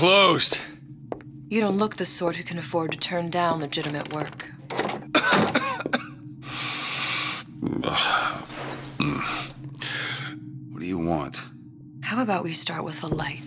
closed. You don't look the sort who can afford to turn down legitimate work. What do you want? How about we start with a light?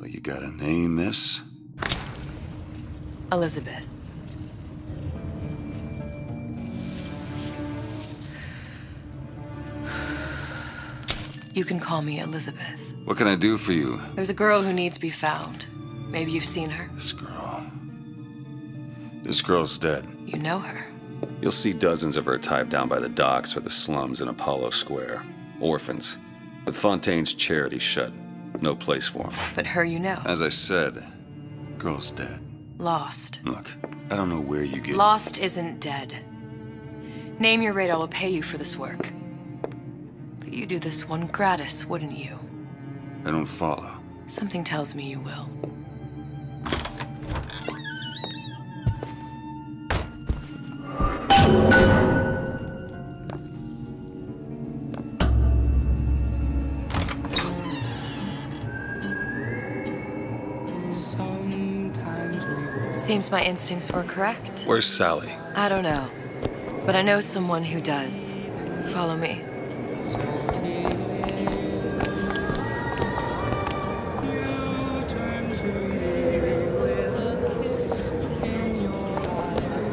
You got a name, miss? Elizabeth. You can call me Elizabeth. What can I do for you? There's a girl who needs to be found. Maybe you've seen her. This girl's dead. You know her. You'll see dozens of her tied down by the docks or the slums in Apollo Square. Orphans. With Fontaine's charity shut. No place for them. But her you know. As I said, girl's dead. Lost. Look, I don't know where you get... Lost isn't dead. Name your rate, I will pay you for this work. But you do this one gratis, wouldn't you? I don't follow. Something tells me you will. Seems my instincts were correct. Where's Sally? I don't know, but I know someone who does. Follow me.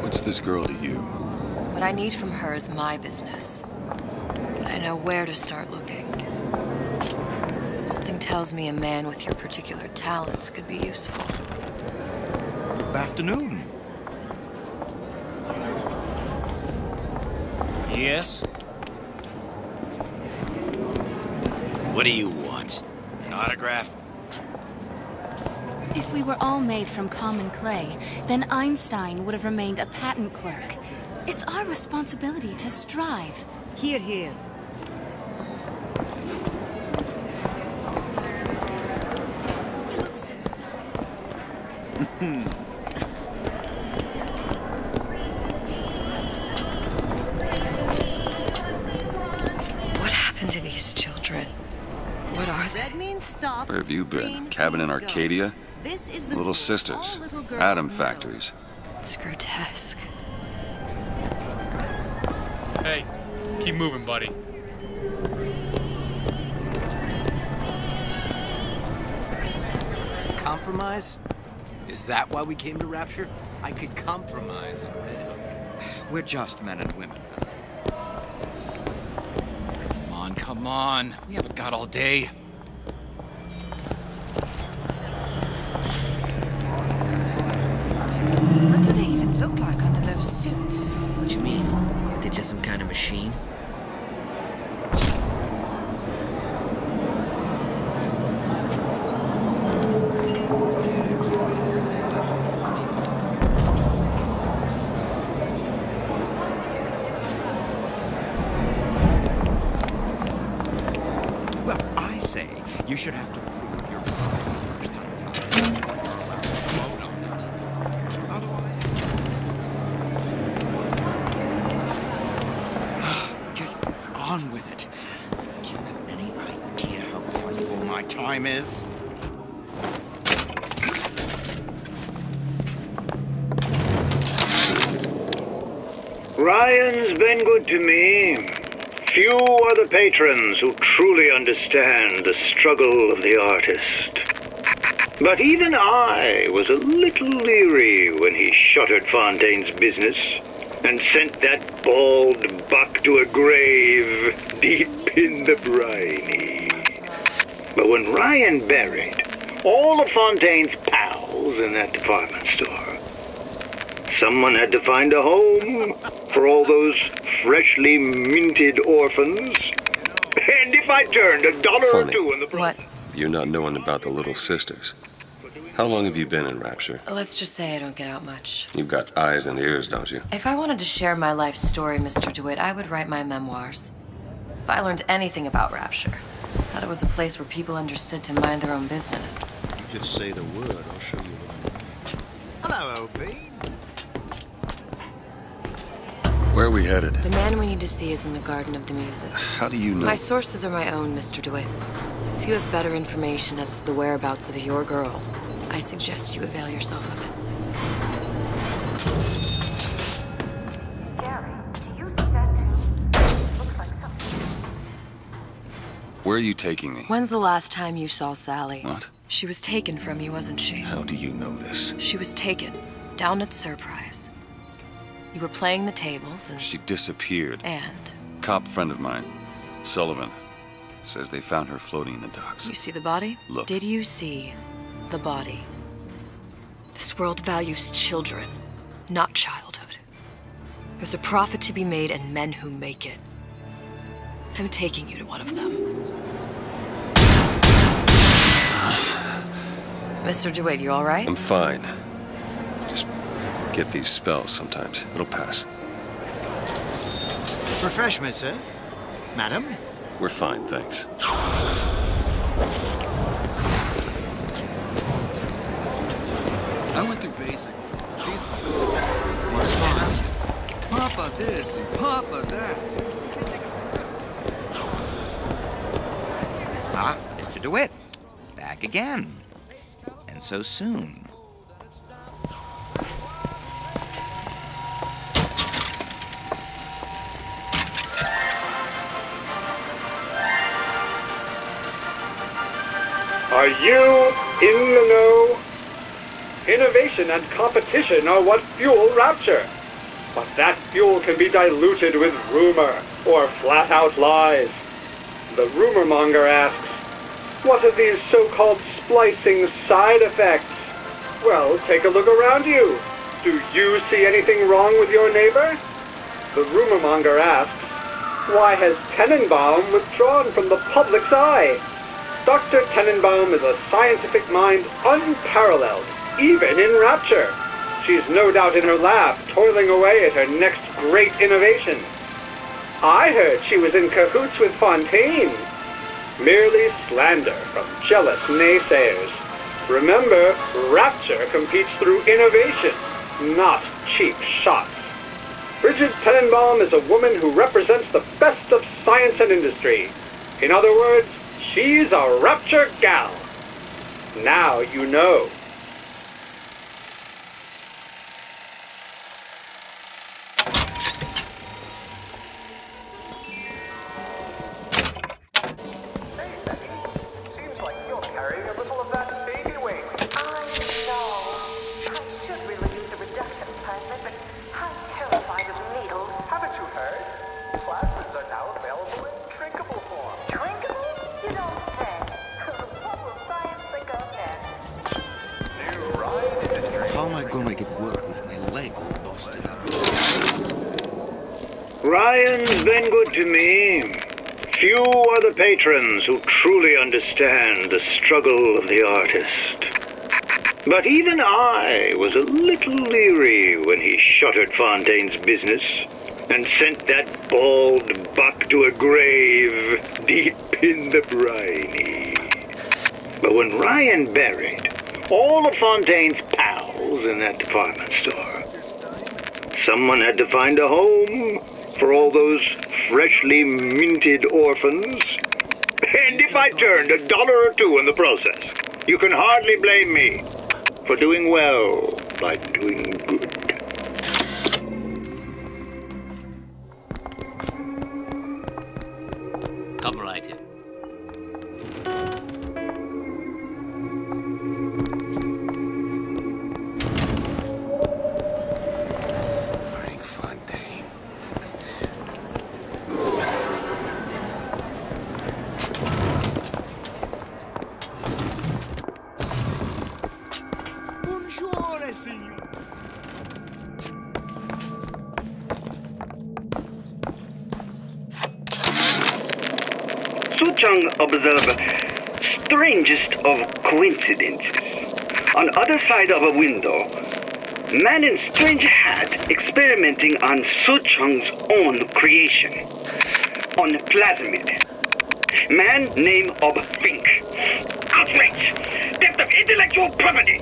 What's this girl to you? What I need from her is my business. But I know where to start looking. Something tells me a man with your particular talents could be useful. Afternoon. Yes? What do you want? An autograph? If we were all made from common clay, then Einstein would have remained a patent clerk. It's our responsibility to strive. Here, here. You look so sad. What happened to these children? What are they? That means stop. Where have you been? Cabin in Arcadia? This is the Little sisters. Atom factories. It's grotesque. Hey, keep moving, buddy. Compromise? Is that why we came to Rapture? I could compromise on Red Hook. We're just men and women. Come on. We haven't got all day. What do they even look like under those suits? What you mean? They're just some kind of machine? You should have to prove your pride the first time. Vote on it. Otherwise, it's just on with it. Do you have any idea how valuable my time is? Ryan's been good to me. Few are the patrons who truly understand the struggle of the artist. But even I was a little leery when he shuttered Fontaine's business and sent that bald buck to a grave deep in the briny. But when Ryan buried all of Fontaine's pals in that department store, someone had to find a home for all those freshly minted orphans. And if I turned $1 or $2 in the process... What? You're not knowing about the little sisters. How long have you been in Rapture? Let's just say I don't get out much. You've got eyes and ears, don't you? If I wanted to share my life story, Mr. DeWitt, I would write my memoirs. If I learned anything about Rapture, that it was a place where people understood to mind their own business. You just say the word, I'll show you what I mean. Hello, OB. Where are we headed? The man we need to see is in the Garden of the Muses. How do you know? My sources are my own, Mr. DeWitt. If you have better information as to the whereabouts of your girl, I suggest you avail yourself of it. Gary, do you see that too? Looks like something. Where are you taking me? When's the last time you saw Sally? What? She was taken from you, wasn't she? How do you know this? She was taken, down at Surprise. You were playing the tables and... She disappeared. And? Cop friend of mine, Sullivan, says they found her floating in the docks. You see the body? Look. Did you see the body? This world values children, not childhood. There's a profit to be made and men who make it. I'm taking you to one of them. Mr. DeWitt, you all right? I'm fine. Just get these spells sometimes. It'll pass. Refreshment, sir. Madam? We're fine, thanks. I went through basic. Jesus. What's fast? Papa this and Papa that. Ah, Mr. DeWitt. Back again. And so soon. Are you in the know? Innovation and competition are what fuel Rapture. But that fuel can be diluted with rumor or flat-out lies. The rumor monger asks, what are these so-called splicing side effects? Well, take a look around you. Do you see anything wrong with your neighbor? The rumor monger asks, why has Tenenbaum withdrawn from the public's eye? Dr. Tenenbaum is a scientific mind unparalleled, even in Rapture. She's no doubt in her lab, toiling away at her next great innovation. I heard she was in cahoots with Fontaine. Merely slander from jealous naysayers. Remember, Rapture competes through innovation, not cheap shots. Bridget Tenenbaum is a woman who represents the best of science and industry. In other words, she's a Rapture gal. Now you know. Seems like you're carrying a little of that baby weight. I know. I should really use a reduction plasmid, but I'm terrified of needles. Haven't you heard? Plasmids are now available in drinkable form. Drinkable? You don't say. What will science think of next? New ride industry. How am I gonna make it work with my leg all busted up? Ryan's been good to me. Few are the patrons who truly understand the struggle of the artist. But even I was a little leery when he shuttered Fontaine's business and sent that bald buck to a grave deep in the briny. But when Ryan buried all of Fontaine's pals in that department store, someone had to find a home for all those freshly minted orphans. And if I turned $1 or $2 in the process, you can hardly blame me for doing well by doing good. Come right in. seen you. Suchong observe strangest of coincidences. On other side of a window, man in strange hat experimenting on Suchong's own creation. On plasmid. Man name of Fink. Outrage! Theft of intellectual property!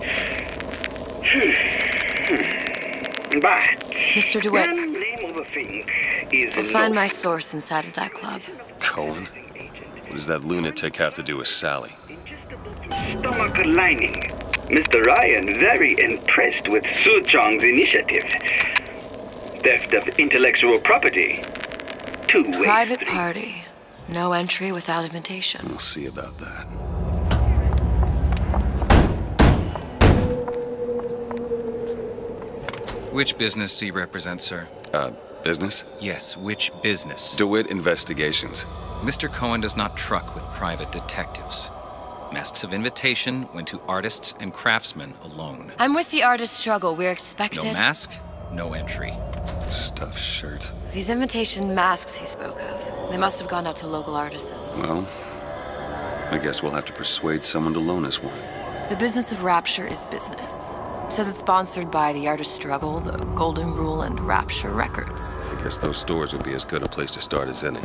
But... Mr. DeWitt, man name of a Fink is I'll find my source inside of that club. Cohen? What does that lunatic have to do with Sally? Stomach lining. Mr. Ryan very impressed with Suchong's initiative. Theft of intellectual property. Private party. No entry without invitation. We'll see about that. Which business do you represent, sir? Business? Yes, which business? DeWitt Investigations. Mr. Cohen does not truck with private detectives. Masks of invitation went to artists and craftsmen alone. I'm with the artist struggle. We're expected... No mask, no entry. Stuffed shirt. These invitation masks he spoke of, they must have gone out to local artisans. Well, I guess we'll have to persuade someone to loan us one. The business of Rapture is business. Says it's sponsored by the Artist Struggle, the Golden Rule, and Rapture Records. I guess those stores would be as good a place to start as any.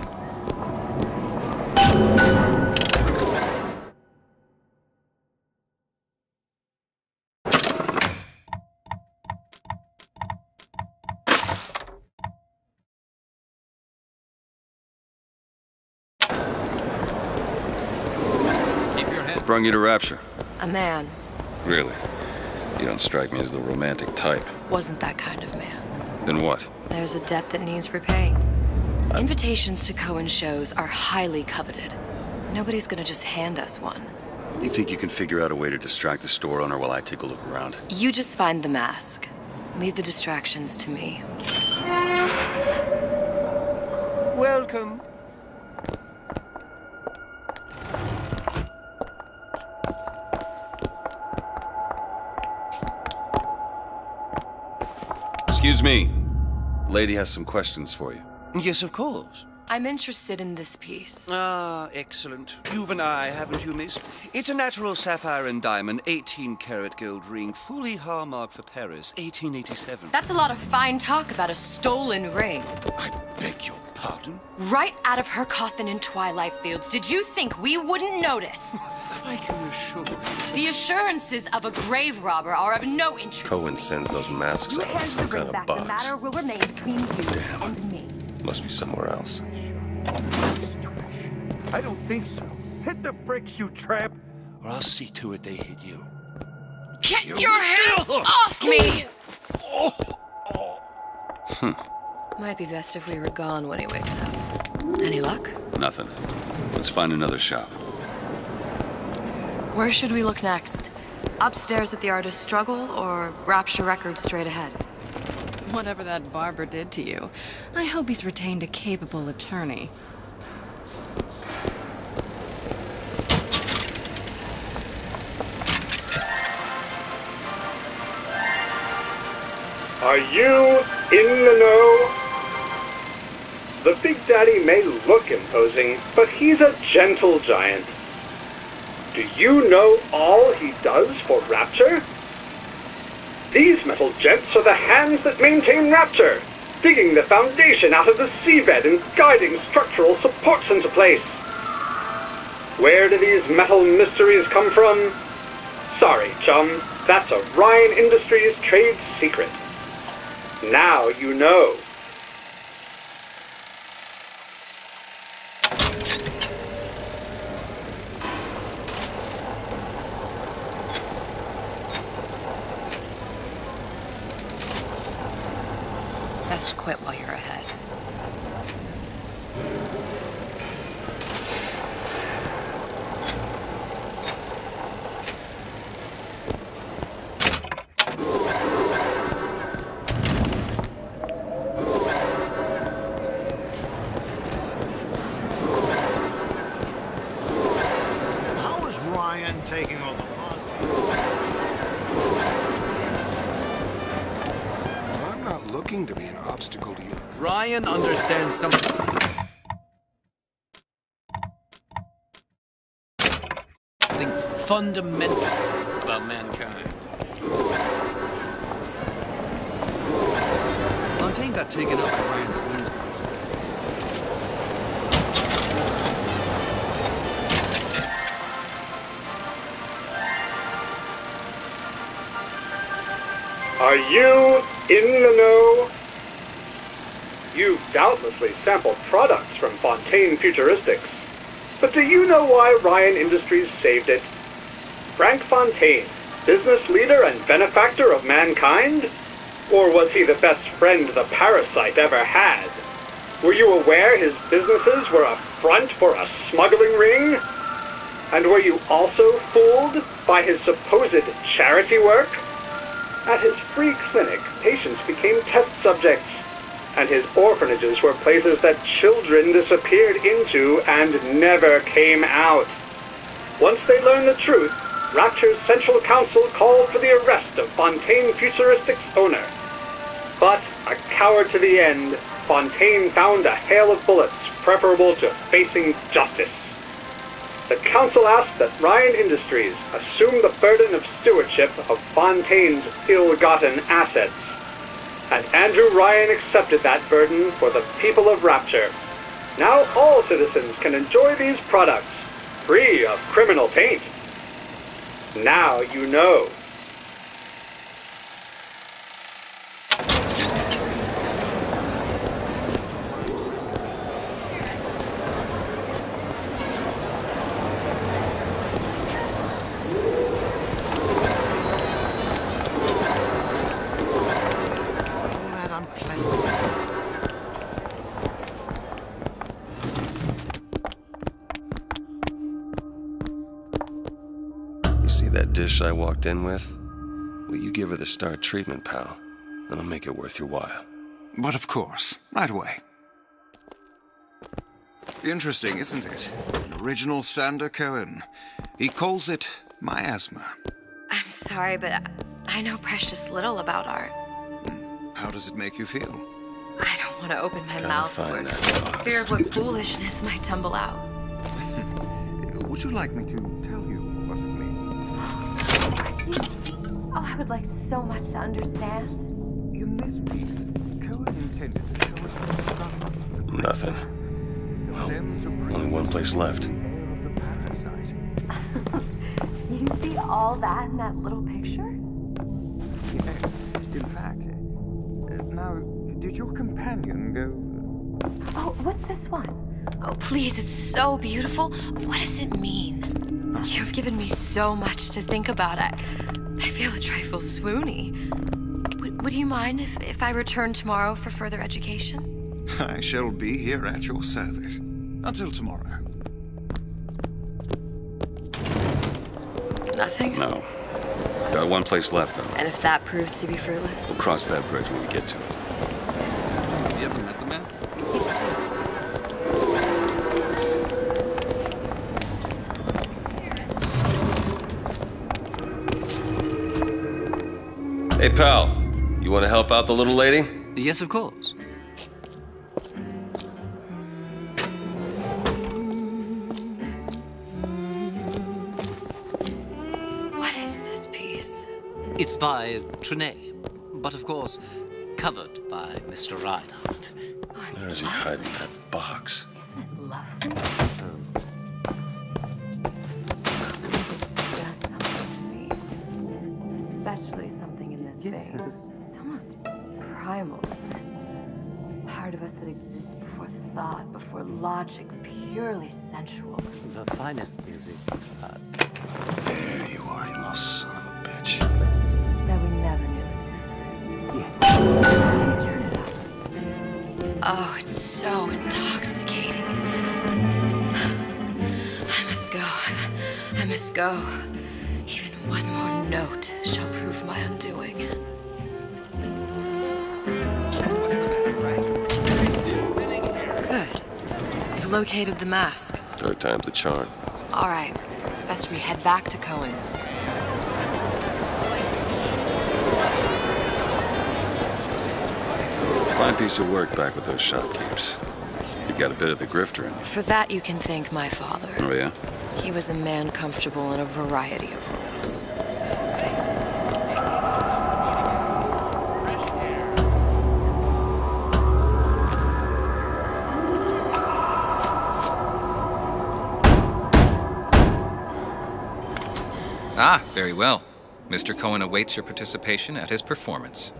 What brung you to Rapture? A man. Really? You don't strike me as the romantic type. Wasn't that kind of man. Then what? There's a debt that needs repaying. Invitations to Cohen shows are highly coveted. Nobody's gonna just hand us one. You think you can figure out a way to distract the store owner while I take a look around? You just find the mask. Leave the distractions to me. Welcome. Excuse me. The lady has some questions for you. Yes, of course. I'm interested in this piece. Ah, excellent. You've an eye, haven't you, miss? It's a natural sapphire and diamond, 18-karat gold ring, fully hallmarked for Paris, 1887. That's a lot of fine talk about a stolen ring. I beg your pardon? Right out of her coffin in Twilight Fields. Did you think we wouldn't notice? I can assure you. The assurances of a grave robber are of no interest. Cohen sends those masks out in some kind of box. The matter will remain between you and me. Must be somewhere else. I don't think so. Hit the bricks, you tramp. Or I'll see to it they hit you. Get your hands off me! Might be best if we were gone when he wakes up. Any luck? Nothing. Let's find another shop. Where should we look next? Upstairs at the Artist Struggle, or Rapture Records straight ahead? Whatever that barber did to you, I hope he's retained a capable attorney. Are you in the know? The Big Daddy may look imposing, but he's a gentle giant. Do you know all he does for Rapture? These metal jets are the hands that maintain Rapture, digging the foundation out of the seabed and guiding structural supports into place. Where do these metal mysteries come from? Sorry, chum, that's a Ryan Industries trade secret. Now you know. Best quit while you're ahead. How is Ryan taking all the fun? looking to be an obstacle to you. Ryan understands something fundamental about mankind. Fontaine got taken up by Ryan's goons. Are you in the know? You've doubtlessly sampled products from Fontaine Futuristics. But do you know why Ryan Industries saved it? Frank Fontaine, business leader and benefactor of mankind? Or was he the best friend the parasite ever had? Were you aware his businesses were a front for a smuggling ring? And were you also fooled by his supposed charity work? At his free clinic, patients became test subjects, and his orphanages were places that children disappeared into and never came out. Once they learned the truth, Rapture's Central Council called for the arrest of Fontaine Futuristics' owner. But, a coward to the end, Fontaine found a hail of bullets preferable to facing justice. The council asked that Ryan Industries assume the burden of stewardship of Fontaine's ill-gotten assets. And Andrew Ryan accepted that burden for the people of Rapture. Now all citizens can enjoy these products, free of criminal taint. Now you know. Dish I walked in with? Will you give her the star treatment, pal? Then I'll make it worth your while. But of course, right away. Interesting, isn't it? An original Sander Cohen. He calls it miasma. I'm sorry, but I know precious little about art. How does it make you feel? I don't want to open my mouth for fear of what foolishness might tumble out. Would you like me to tell you what it means? Oh, I would like so much to understand. In this piece, Cohen intended to show us nothing. Well, only one place left. You see all that in that little picture? Yes, in fact. Now, did your companion go... Oh, what's this one? Oh, please, it's so beautiful. What does it mean? You've given me so much to think about. I feel a trifle swoony. Would you mind if I return tomorrow for further education? I shall be here at your service. Until tomorrow. Nothing? No. Got one place left, though. And if that proves to be fruitless? We'll cross that bridge when we get to it. You ever met the man? He's a seal. Hey, pal. You want to help out the little lady? Yes, of course. What is this piece? It's by Trenet, but of course, covered by Mr. Reinhardt. Where is he hiding that box? Especially something in this vein. It's almost primal. Part of us that exists before thought, before logic, purely sensual. The finest music. There you are, you little son of a bitch. That we never knew existed. Turn it up. Oh, it's so intoxicating. I must go. I must go. Even one more note shall prove my undoing. Good. You've located the mask. Third time's the charm. All right. It's best we head back to Cohen's. piece of work back with those shopkeepers. You've got a bit of the grifter in you. For that, you can thank my father. Oh, yeah? He was a man comfortable in a variety of roles. Ah, very well. Mr. Cohen awaits your participation at his performance.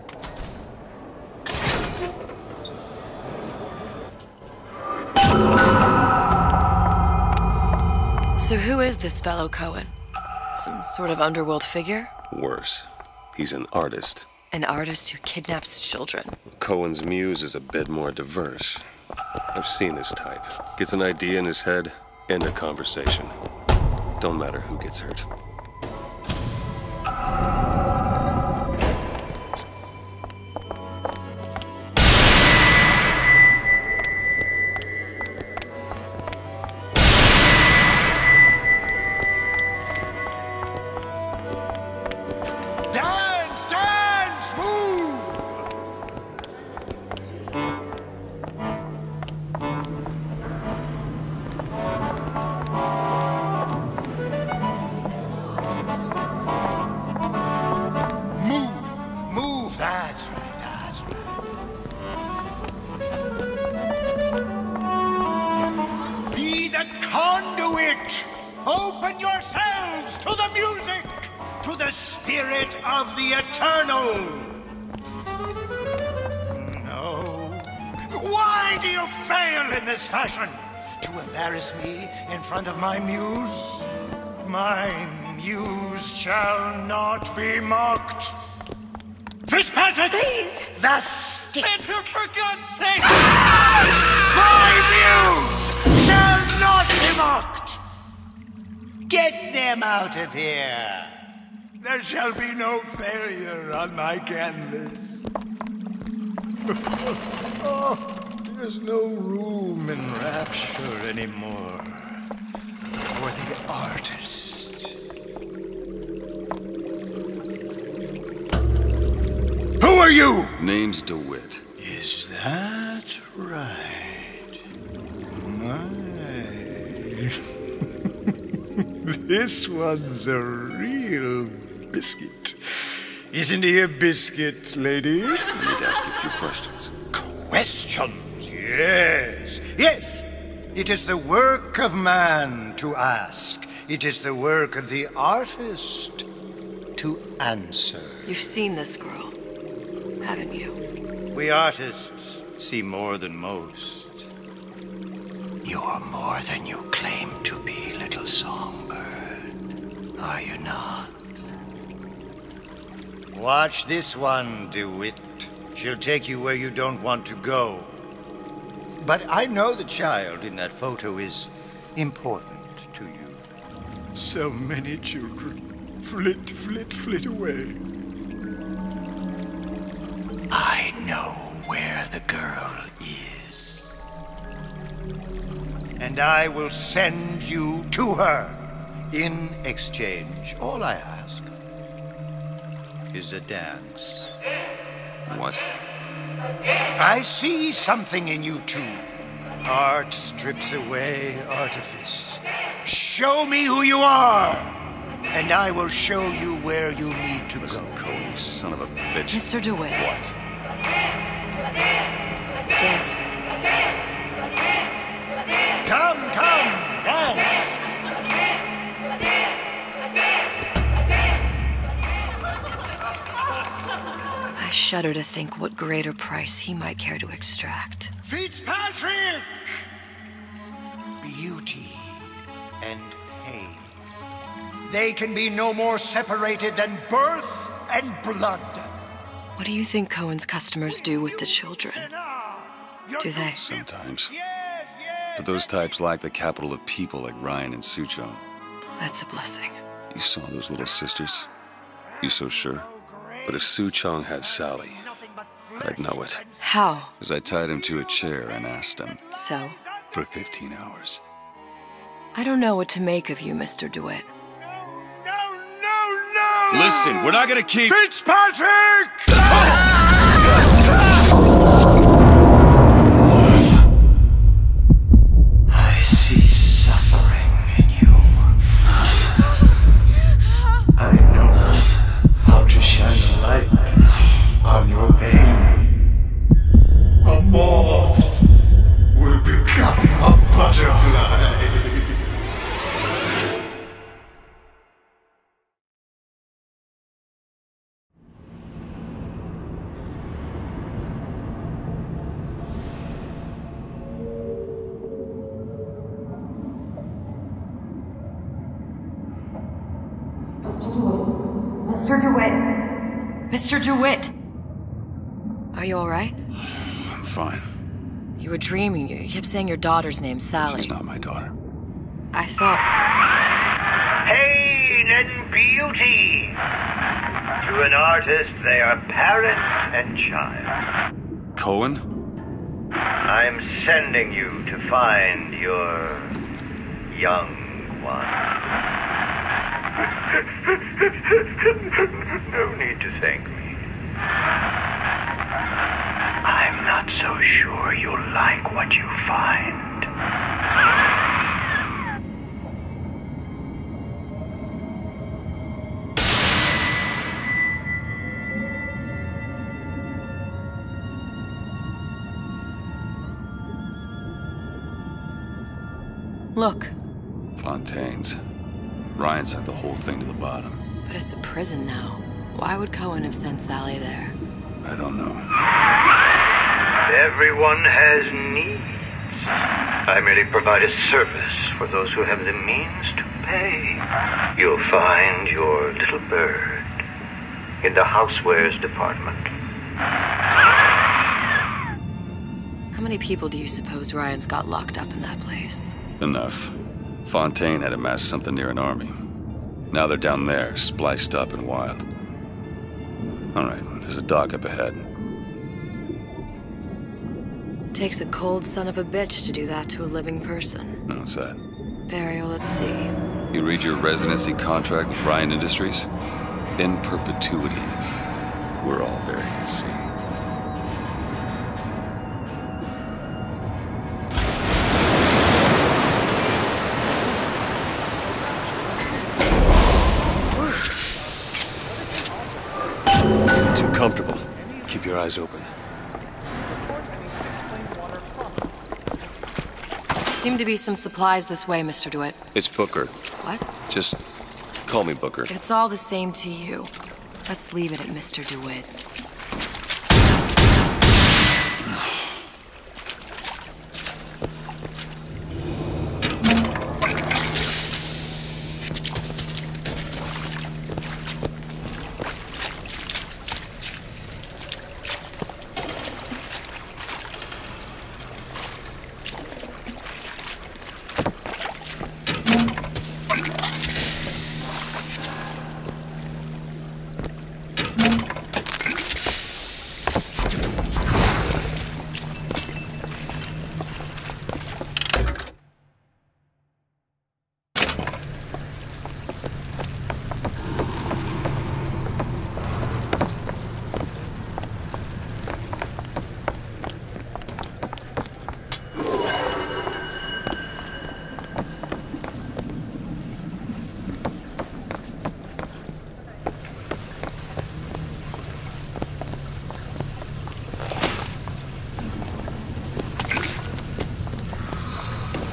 So who is this fellow Cohen? Some sort of underworld figure? Worse. He's an artist. An artist who kidnaps children. Cohen's muse is a bit more diverse. I've seen this type. Gets an idea in his head, end a conversation. Don't matter who gets hurt. Open yourselves to the music, to the spirit of the eternal. No. Why do you fail in this fashion? To embarrass me in front of my muse? My muse shall not be mocked. Fitzpatrick! Please! The stick! For God's sake! My muse shall not be mocked! Get them out of here! There shall be no failure on my canvas. Oh, there's no room in rapture anymore for the artist. Who are you? Name's DeWitt. Is that right? This one's a real biscuit. Isn't he a biscuit, lady? I need to ask you a few questions. Questions? Yes. Yes. It is the work of man to ask. It is the work of the artist to answer. You've seen this girl, haven't you? We artists see more than most. You're more than you claim to be, little songbird. Are you not? Watch this one, DeWitt. She'll take you where you don't want to go. But I know the child in that photo is important to you. So many children flit, flit, flit away. I know where the girl is. And I will send you to her. In exchange, all I ask is a dance. What? I see something in you two. Art strips away artifice. Show me who you are, and I will show you where you need to go. Cohen, son of a bitch. Mr. DeWitt. What? Dance with me. Come, dance. I shudder to think what greater price he might care to extract. Fitzpatrick! Beauty and pain. They can be no more separated than birth and blood. What do you think Cohen's customers do with the children? Do they? Sometimes. But those types lack the capital of people like Ryan and Suchong. That's a blessing. You saw those little sisters? You so sure? But if Suchong had Sally, I'd know it. How? Because I tied him to a chair and asked him. So? For 15 hours. I don't know what to make of you, Mr. DeWitt. No! Listen, we're not gonna keep... Fitzpatrick! Mr. DeWitt! Mr. DeWitt! Are you alright? I'm fine. You were dreaming. You kept saying your daughter's name, Sally. She's not my daughter. I thought... Pain and beauty! To an artist, they are parent and child. Cohen? I'm sending you to find your young one. No need to thank me. I'm not so sure you'll like what you find. Look. Fontaine's. Ryan sent the whole thing to the bottom. But it's a prison now. Why would Cohen have sent Sally there? I don't know. Everyone has needs. I merely provide a service for those who have the means to pay. You'll find your little bird in the housewares department. How many people do you suppose Ryan's got locked up in that place? Enough. Fontaine had amassed something near an army. Now they're down there, spliced up and wild. All right, there's a dock up ahead. Takes a cold son of a bitch to do that to a living person. What's that? Burial at sea. You read your residency contract with Ryan Industries? In perpetuity, we're all buried at sea. Get too comfortable. Keep your eyes open. Seem to be some supplies this way, Mr. DeWitt. It's Booker. What? Just call me Booker. If it's all the same to you, let's leave it at Mr. DeWitt.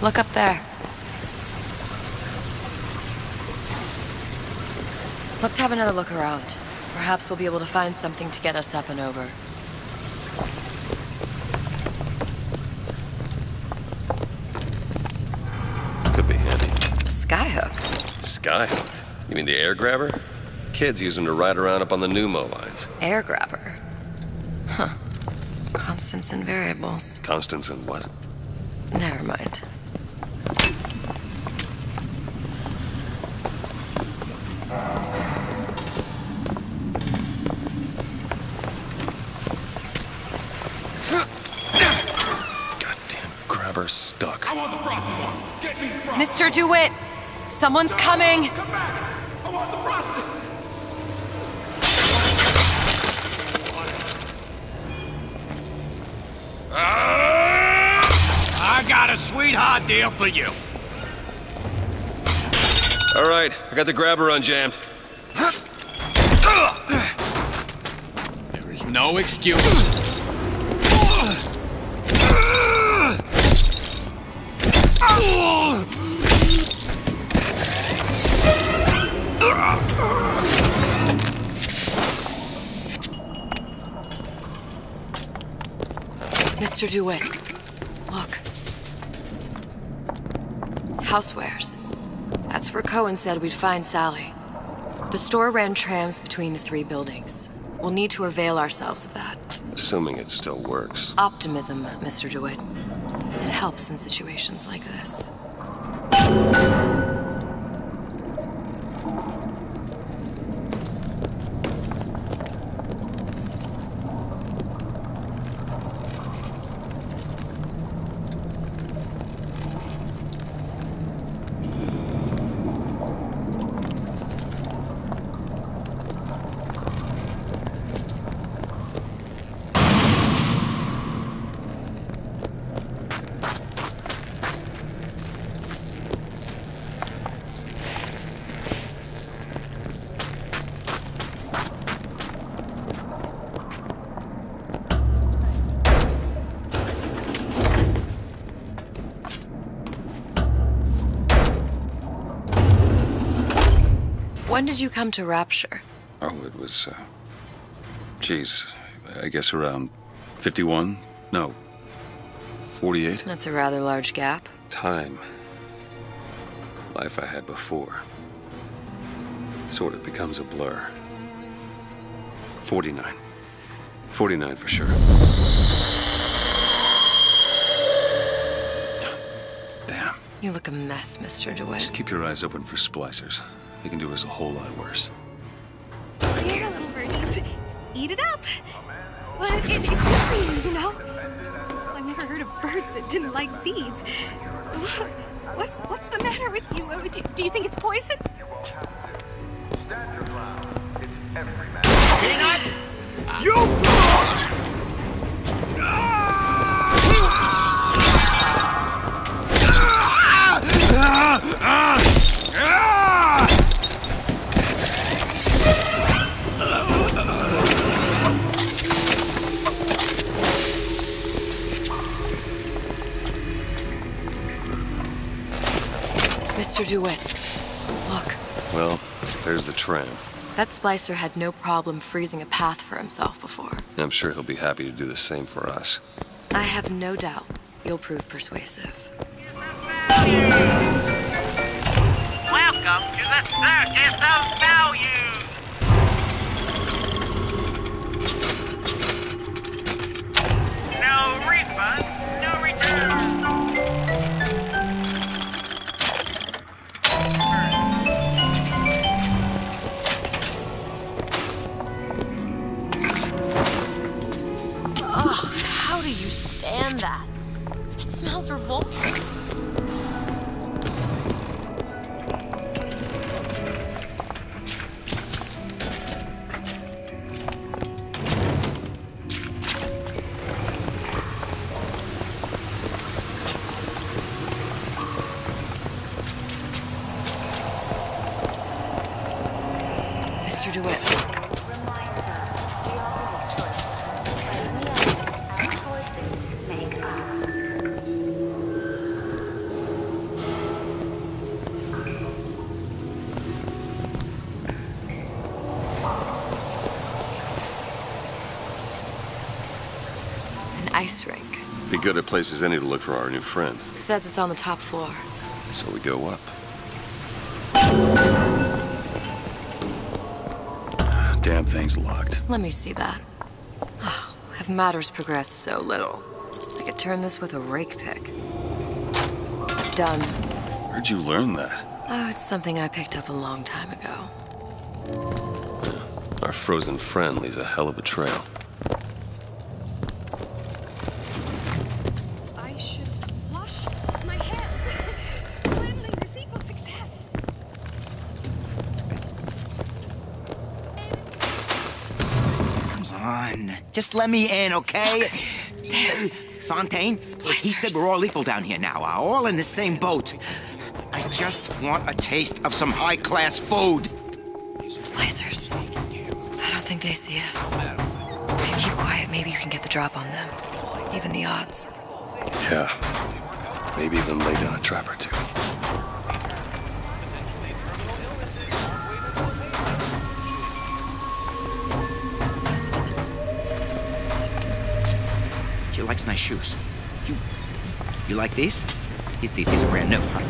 Look up there. Let's have another look around. Perhaps we'll be able to find something to get us up and over. Could be handy. A skyhook? Skyhook? You mean the air grabber? Kids use them to ride around up on the pneumo lines. Air grabber? Huh. Constants and variables. Constants and what? Never mind. Goddamn grabber stuck. I want the frosted one. Get me the frosted. Mr. DeWitt! Someone's coming! Come back! I want the frosted. I got a sweetheart deal for you. All right, I got the grabber unjammed. There is no excuse. Mr. DeWitt, look. Housewares. That's where Cohen said we'd find Sally. The store ran trams between the 3 buildings. We'll need to avail ourselves of that. Assuming it still works. Optimism, Mr. DeWitt. It helps in situations like this. When did you come to Rapture? Oh, it was, geez, I guess around 51? No, 48? That's a rather large gap. Time. Life I had before. Sort of becomes a blur. 49. 49 for sure. Damn. You look a mess, Mr. DeWitt. Just keep your eyes open for splicers. They can do us a whole lot worse. Here, little birdies. Eat it up. Well, it's good for you, you know? I've never heard of birds that didn't like seeds. What's the matter with you? Do you think it's poison? Stand your ground. It's every man. Peanut! You Mr. DeWitt, look. Well, there's the tram. That splicer had no problem freezing a path for himself before. I'm sure he'll be happy to do the same for us. I have no doubt you'll prove persuasive. Welcome to the Circus of Value! No refund, no return. Ugh, how do you stand that? It smells revolting. Mr. DeWitt, look. An ice rink. Be good at places any to look for our new friend. It says it's on the top floor. So we go up. Damn thing's locked. Let me see that. Oh, have matters progressed so little? I could turn this with a rake pick. Done. Where'd you learn that? Oh, it's something I picked up a long time ago. Yeah, our frozen friend leaves a hell of a trail. I should wash my hands. Cleanliness equals success. Come on. Just let me in, okay? Fontaine, he said we're all equal down here now, all in the same boat. I just want a taste of some high-class food. Splicers. I don't think they see us. If you keep quiet, maybe you can get the drop on them. Even the odds. Yeah. Maybe even lay down a trap or two. She likes nice shoes. You like these? These are brand new, huh?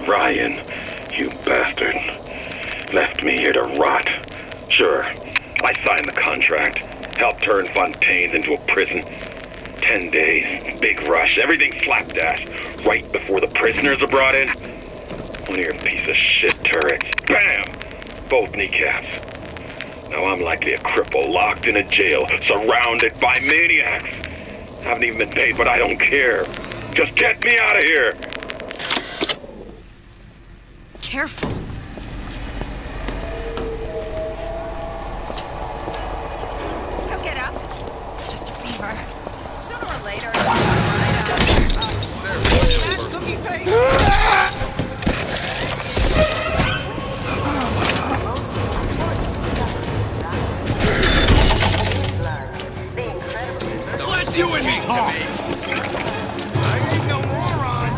Ryan, you bastard. Left me here to rot. Sure, I signed the contract. Helped turn Fontaine's into a prison. 10 days, big rush, everything slapdash. Right before the prisoners are brought in. One of your piece of shit turrets. Bam! Both kneecaps. Now I'm likely a cripple locked in a jail, surrounded by maniacs. Haven't even been paid, but I don't care. Just get me out of here! Careful. He'll get up. It's just a fever. Sooner or later, cookie face. Let you and me talk. I ain't no moron.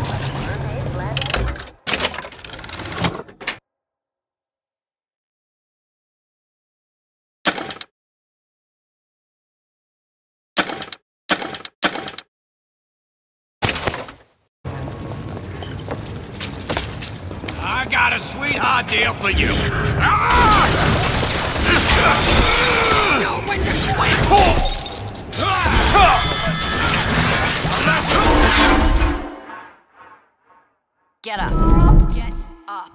I got a sweetheart deal for you. Get up. Get up.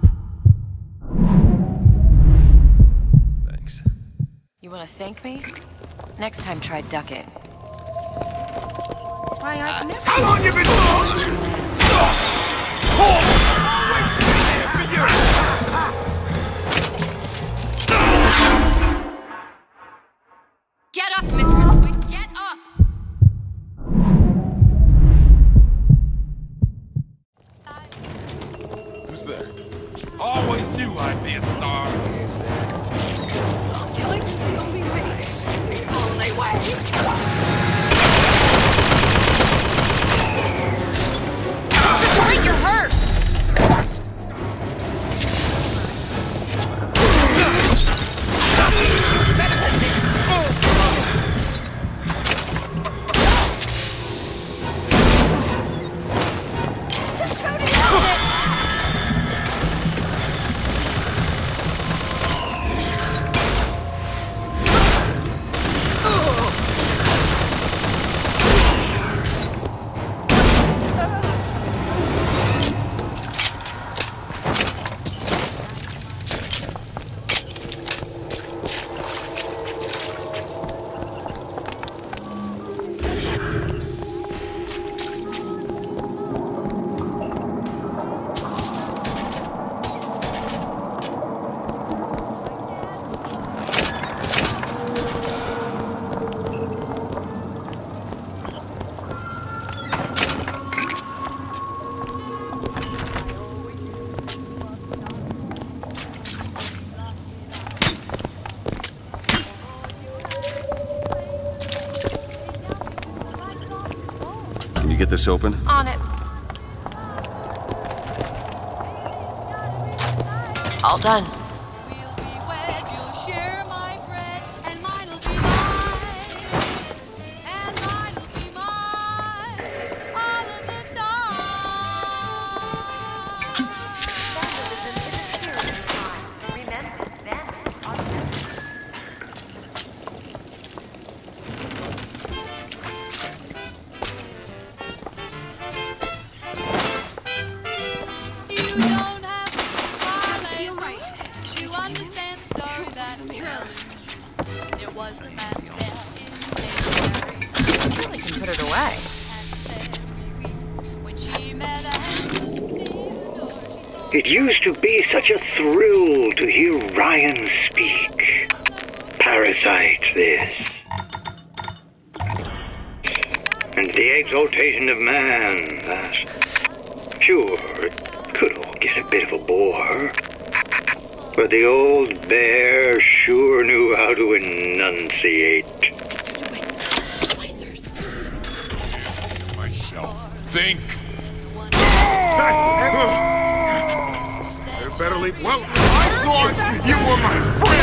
Thanks. You want to thank me? Next time, try ducking. Why, I've never... How long you been Get up, Mr. Dwight. Get up. Who's there? Always knew I'd be a star. Is that? Killing is the only way. The only way. Dwight, you're hurt. Better than this. Just go to it. Can you get this open? On it. All done. It used to be such a thrill to hear Ryan speak. Parasite, this. And the exaltation of man, that. Sure, it could all get a bit of a bore. But the old bear sure knew how to enunciate. Myself. Think. better leave. Well, I thought you were my friend!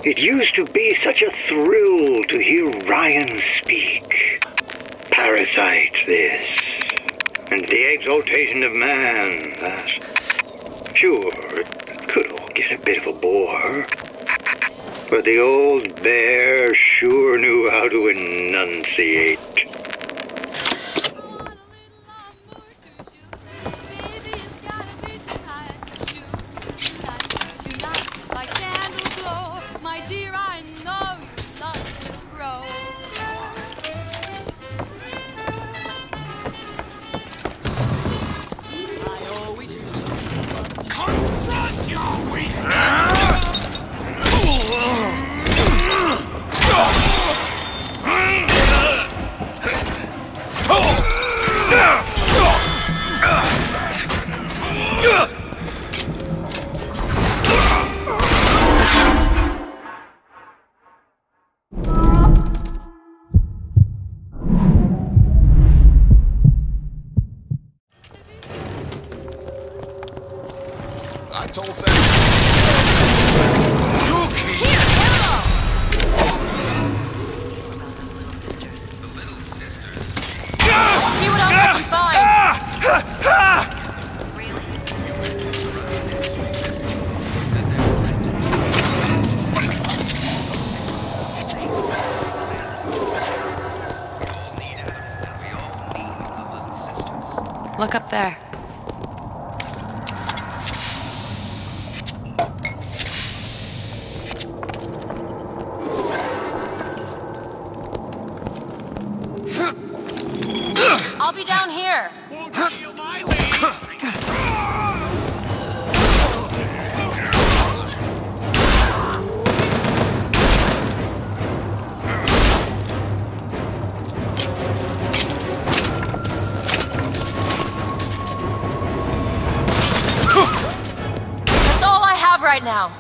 It used to be such a thrill to hear Ryan speak. Parasite, this. And the exaltation of man, that. Sure, it could all get a bit of a bore. But the old bear sure knew how to enunciate. Look up there. I'll be down here. That's all I have right now.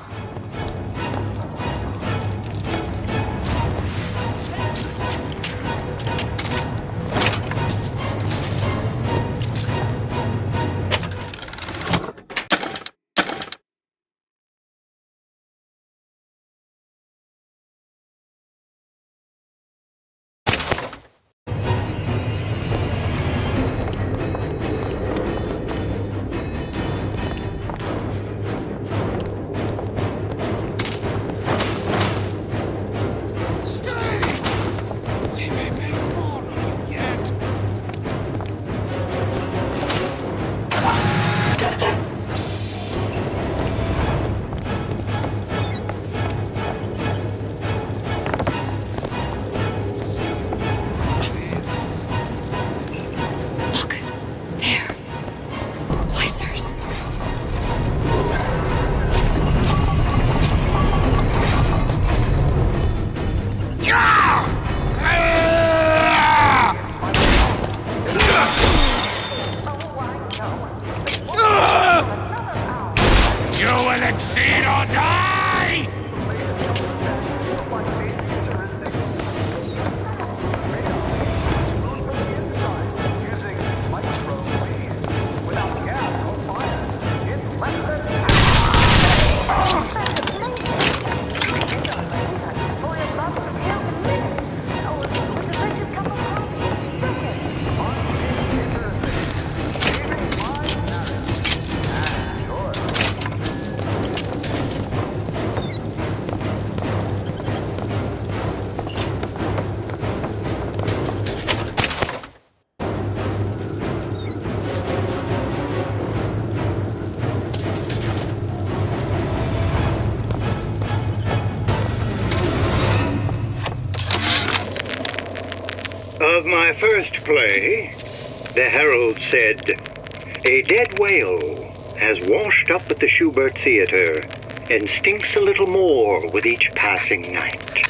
of my first play, the herald said, "A dead whale has washed up at the Schubert Theater and stinks a little more with each passing night."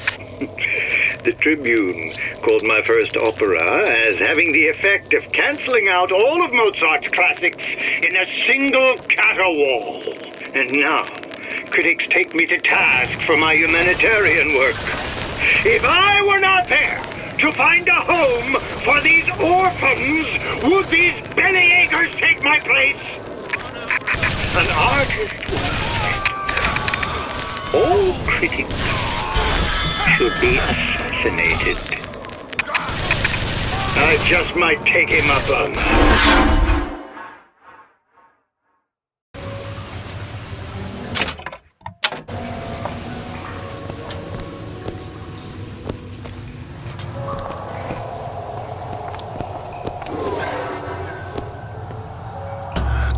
The Tribune called my first opera as having the effect of canceling out all of Mozart's classics in a single caterwaul. And now, critics take me to task for my humanitarian work. If I were not there to find a home for these orphans, would these bellyachers take my place? An artist would. All critics should be assassinated. I just might take him up on that.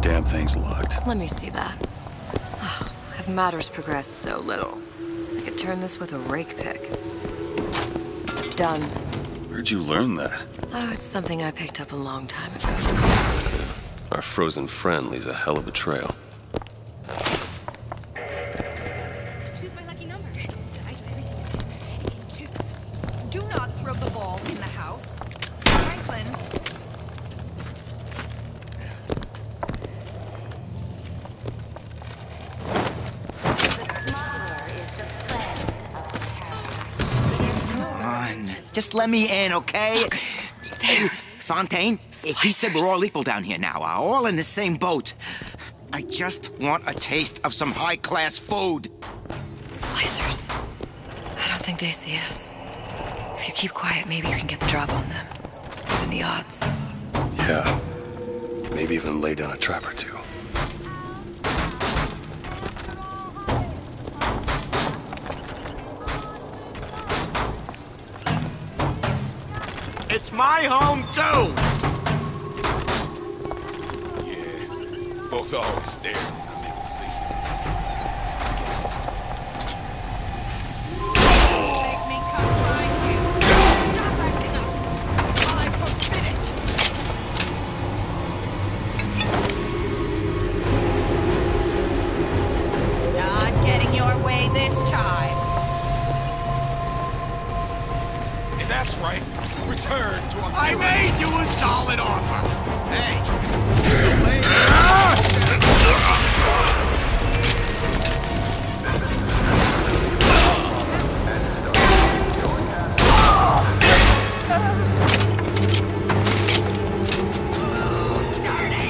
Damn thing's locked. Let me see that. Oh, have matters progressed so little? I could turn this with a rake pick. Done. Where'd you learn that? Oh, it's something I picked up a long time ago. Our frozen friend leaves a hell of a trail. Choose my lucky number. I do everything it takes. Choose. Do not throw the ball in the house. Franklin. Just let me in, okay? Fontaine, he said we're all equal down here now, all in the same boat. I just want a taste of some high-class food. Splicers. I don't think they see us. If you keep quiet, maybe you can get the drop on them. Even the odds. Yeah. Maybe even lay down a trap or two. It's my home, too! Yeah, folks always stare when I make a scene. Make me come find you. Not acting up. I forbid it. Not getting your way this time. And that's right. Return to us. I made you a solid offer. Hey.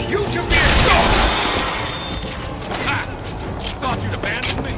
You should be ashamed. Thought you'd abandon me.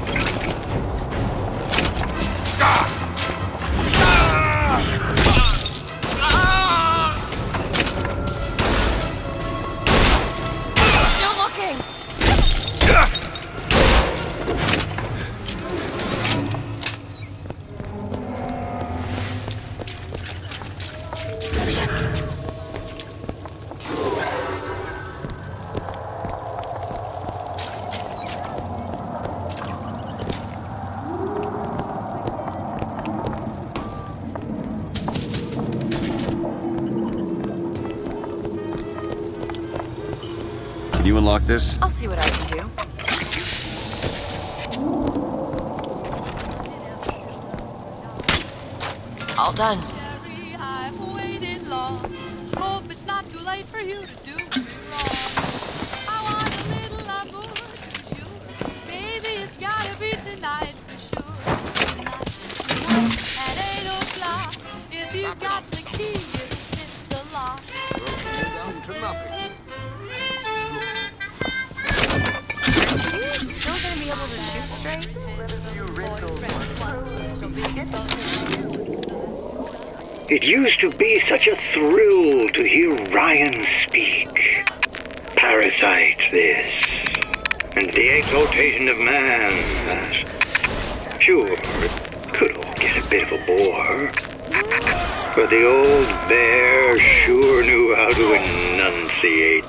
Can you unlock this? I'll see what I can do. All done. I've waited long. Hope it's not too late for you to do me wrong. I want a little amour with you. Baby, it's gotta be tonight for sure. At 8 o'clock, if you got the key, it's the lock. Down to nothing. Are you still gonna be able to shoot straight? It used to be such a thrill to hear Ryan speak. Parasite, this. And the exaltation of man, that. Sure, it could all get a bit of a bore. But the old bear sure knew how to enunciate.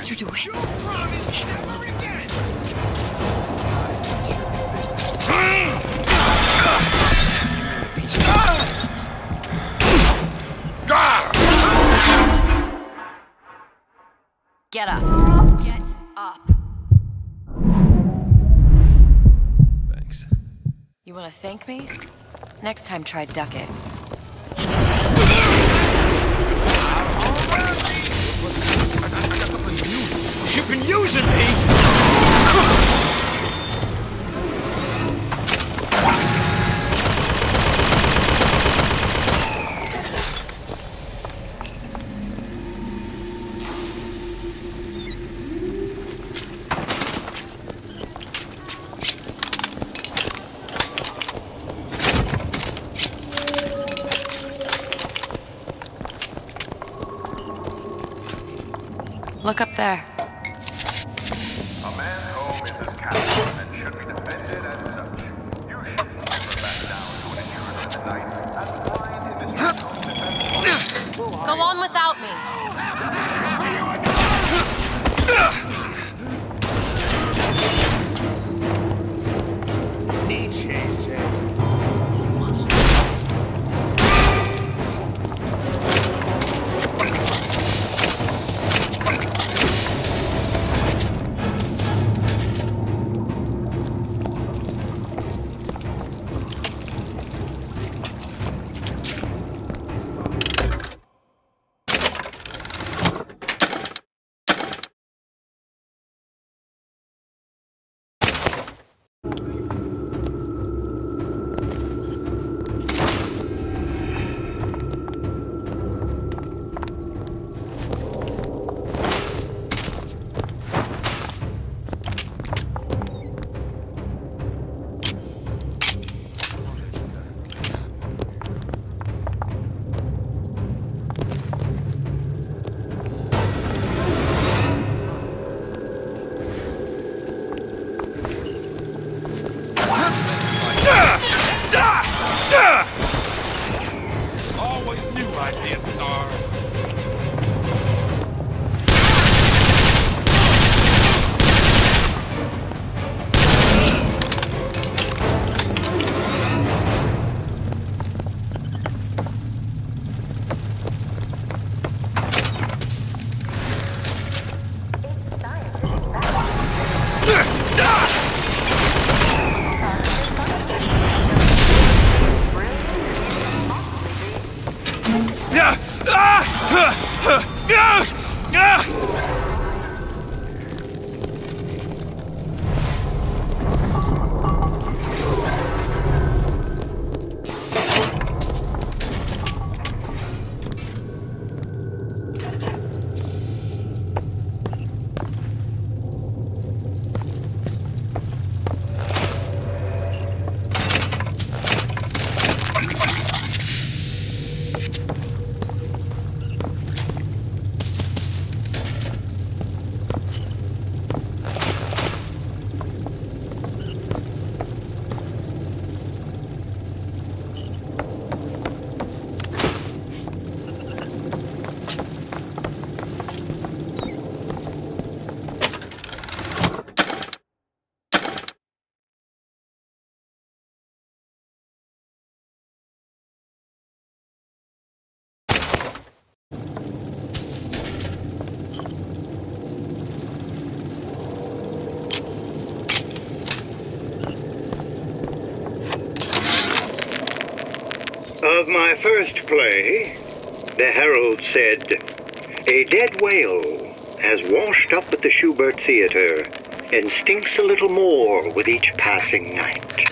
closer to it. Take a look. Get up. Get up. Thanks. You want to thank me? Next time, try duck it. You've been using me! Look up there. A man's home is his castle and should be defended as such. You should never back down to an intruder in the night, as blind industry. Go on without me. Nietzsche said, you must. Always knew I'd be a star. Of my first play, the herald said, "A dead whale has washed up at the Schubert Theater and stinks a little more with each passing night."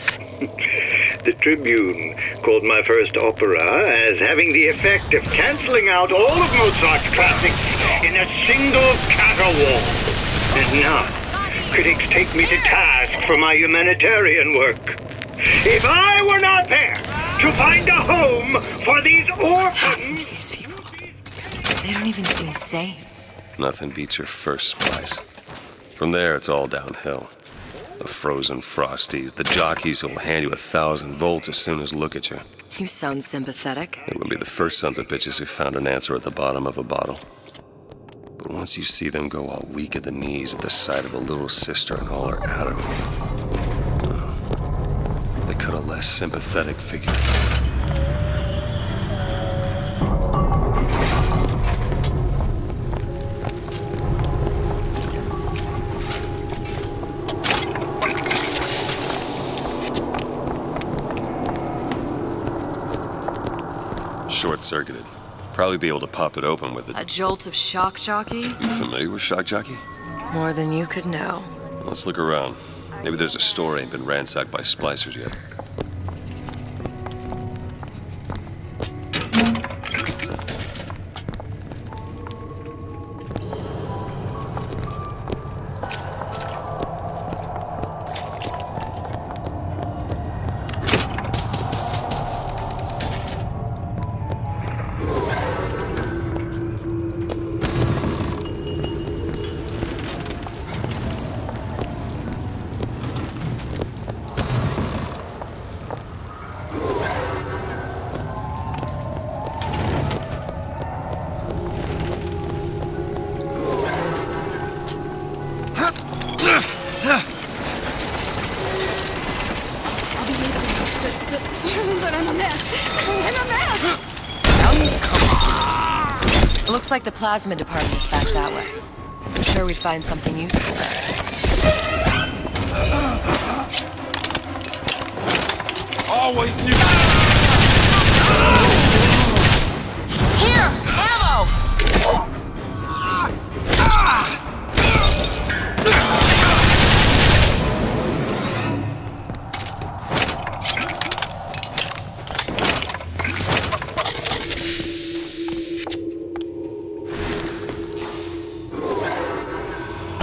The Tribune called my first opera as having the effect of canceling out all of Mozart's classics in a single caterwaul. And now, critics take me to task for my humanitarian work. If I were not there to find a home for these orphans... What's happened to these people? They don't even seem sane. Nothing beats your first splice. From there, it's all downhill. The frozen frosties, the jockeys who'll hand you 1,000 volts as soon as look at you. You sound sympathetic. They wouldn't be the first sons of bitches who found an answer at the bottom of a bottle. But But once you see them go all weak at the knees at the sight of a little sister and all her Adam, they cut a less sympathetic figure. Short-circuited. Probably be able to pop it open with A jolt of shock jockey? You familiar with shock jockey? More than you could know. Let's look around. Maybe there's a store ain't been ransacked by splicers yet. Looks like the plasma department is back that way. I'm sure we'd find something useful there. Always knew. Here! Ammo!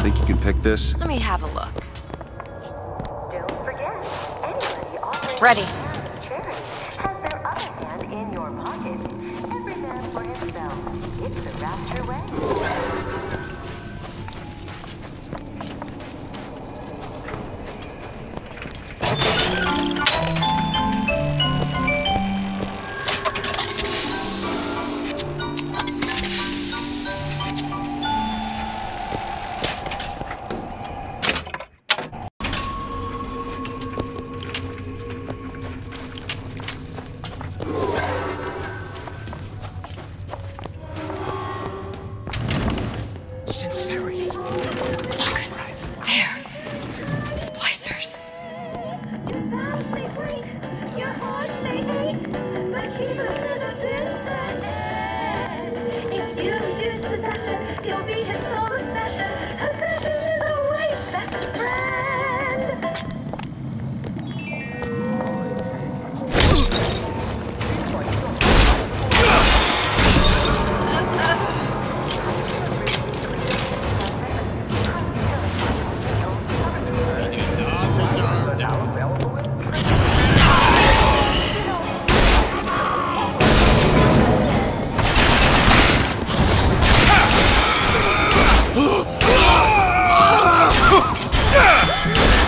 Think you can pick this? Let me have a look. Don't forget, anybody offering Ready. charity has their other hand in your pocket. Every man for himself. It's the Rapture way. Sincerity. There. Splicers. If you use possession, you'll be his sole obsession. Possession is always best friend.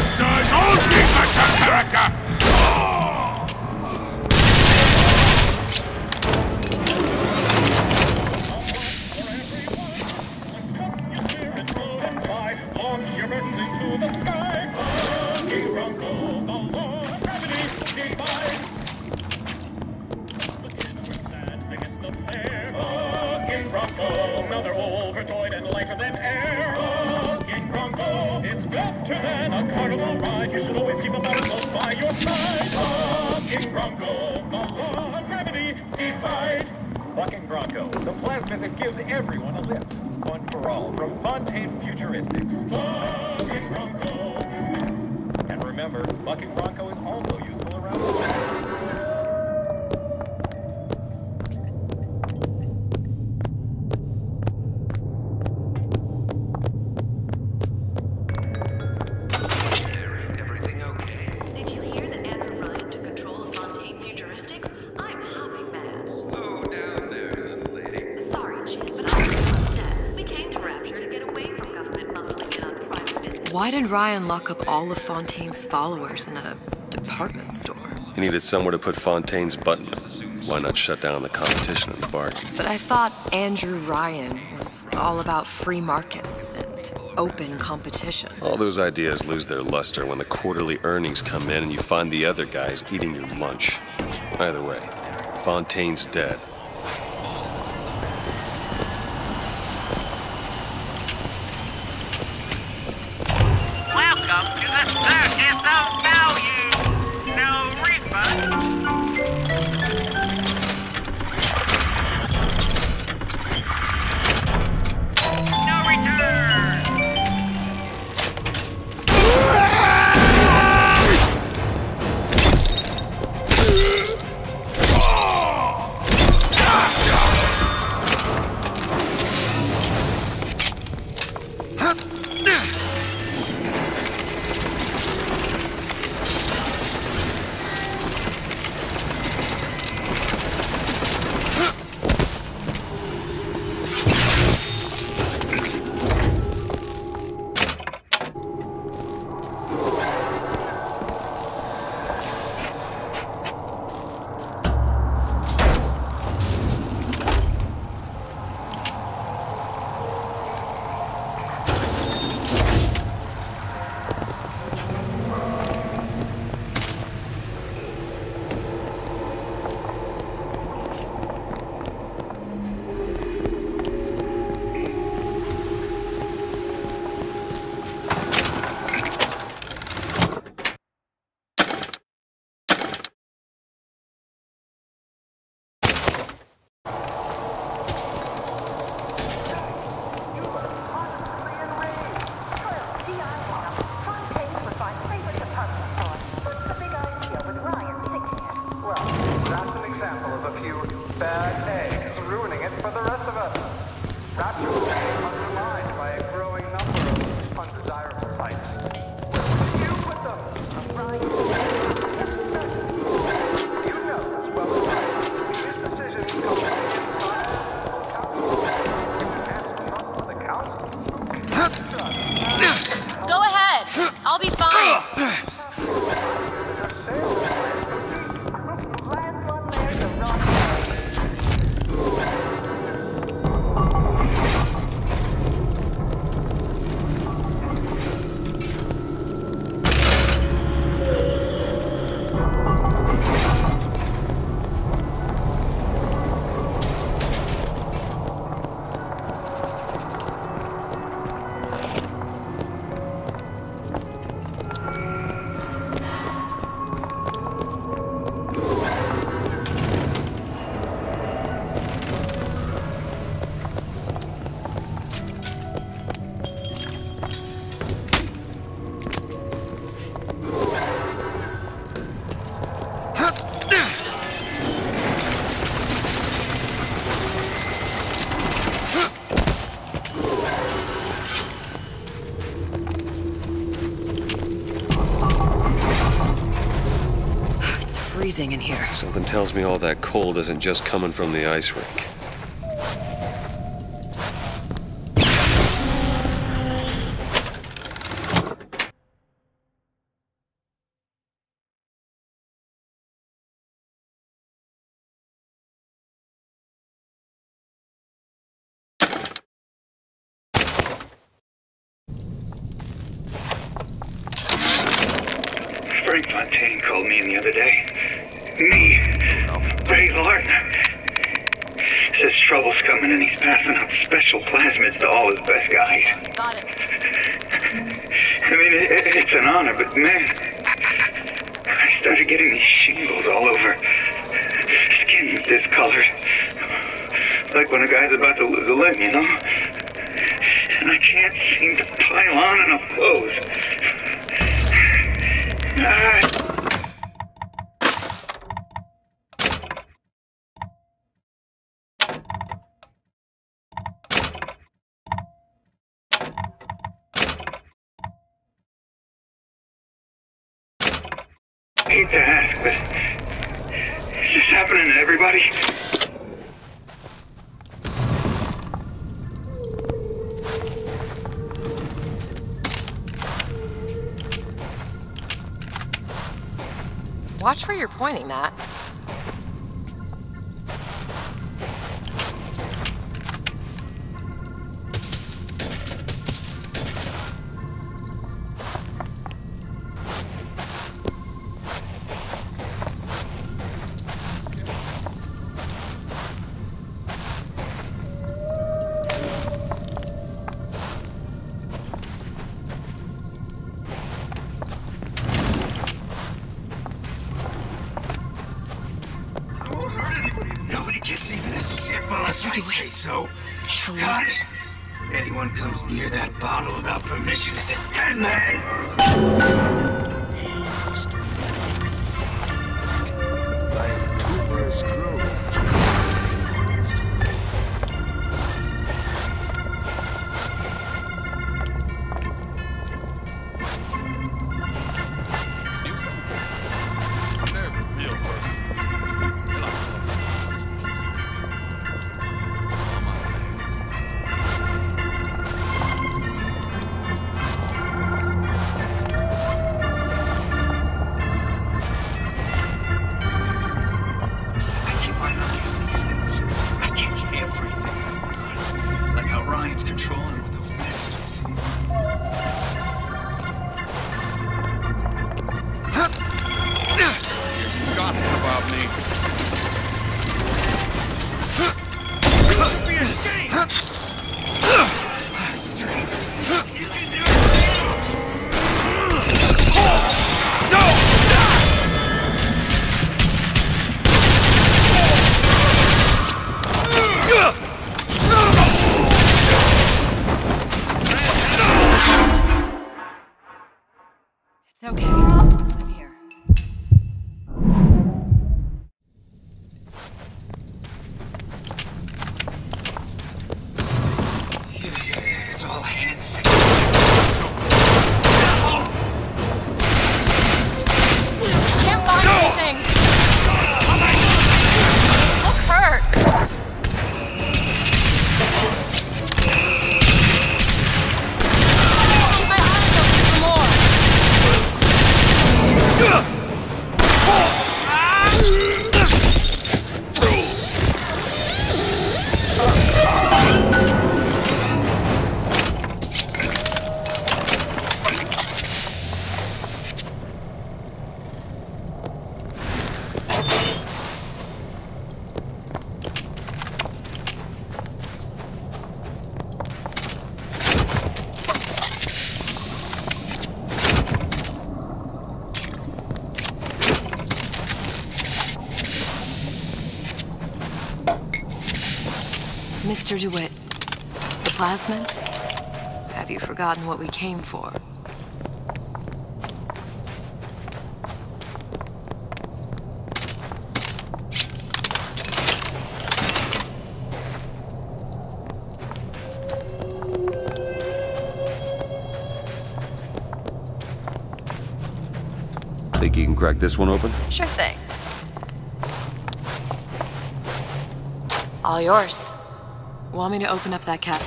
Size all defense of character! Another overjoyed and lighter than air. King Bronco, it's better than a carnival ride. You should always keep a mouse by your side. King Bronco, the law of gravity defied. Bucking Bronco, the plasma that gives everyone a lift. One for all, from Fontaine Futuristics. Bucking Bronco. And remember, Bucking Bronco is also useful around the world. Why did Ryan lock up all of Fontaine's followers in a department store? He needed somewhere to put Fontaine's button. Why not shut down the competition in the bargain? But I thought Andrew Ryan was all about free markets and open competition. All those ideas lose their luster when the quarterly earnings come in and you find the other guys eating your lunch. Either way, Fontaine's dead. Welcome to the circus of value. No refund. No return. Freezing in here. Something tells me all that cold isn't just coming from the ice rink. Frank Fontaine called me in the other day. Me, Ray Larton. Says trouble's coming and he's passing out special plasmids to all his best guys. Got it. I mean, it's an honor, but man, I started getting these shingles all over. Skin's discolored. Like when a guy's about to lose a limb, you know? And I can't seem to pile on enough clothes. I hate to ask, but is this happening to everybody? Watch where you're pointing that. I say so. Got it. Anyone comes near that bottle without permission is a dead man. He must be excised by a tuberous growth. It's okay. I'm here. It's all hands. Can't find anything. Look hurt. My eyes open for more. Mr. DeWitt, the plasmid? Have you forgotten what we came for? Think you can crack this one open? Sure thing. All yours. Want me to open up that cap?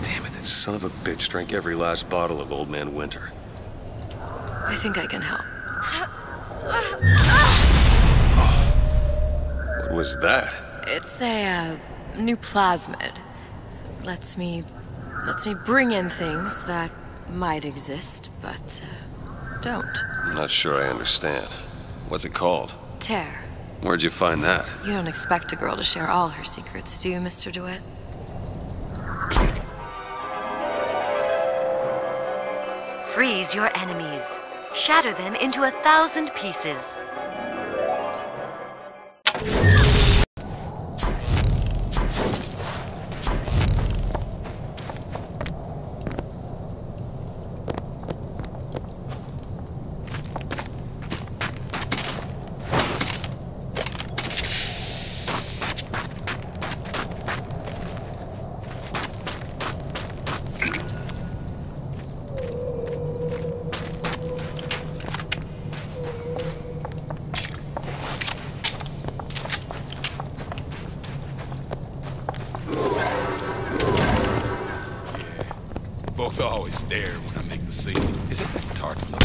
Damn it, that son of a bitch drank every last bottle of Old Man Winter. I think I can help. What was that? It's a new plasmid. Lets me bring in things that might exist, but don't. I'm not sure I understand. What's it called? Tear. Where'd you find that? You don't expect a girl to share all her secrets, do you, Mr. DeWitt? Freeze your enemies. Shatter them into 1,000 pieces. Folks always stare when I make the scene. Is it that tart from the...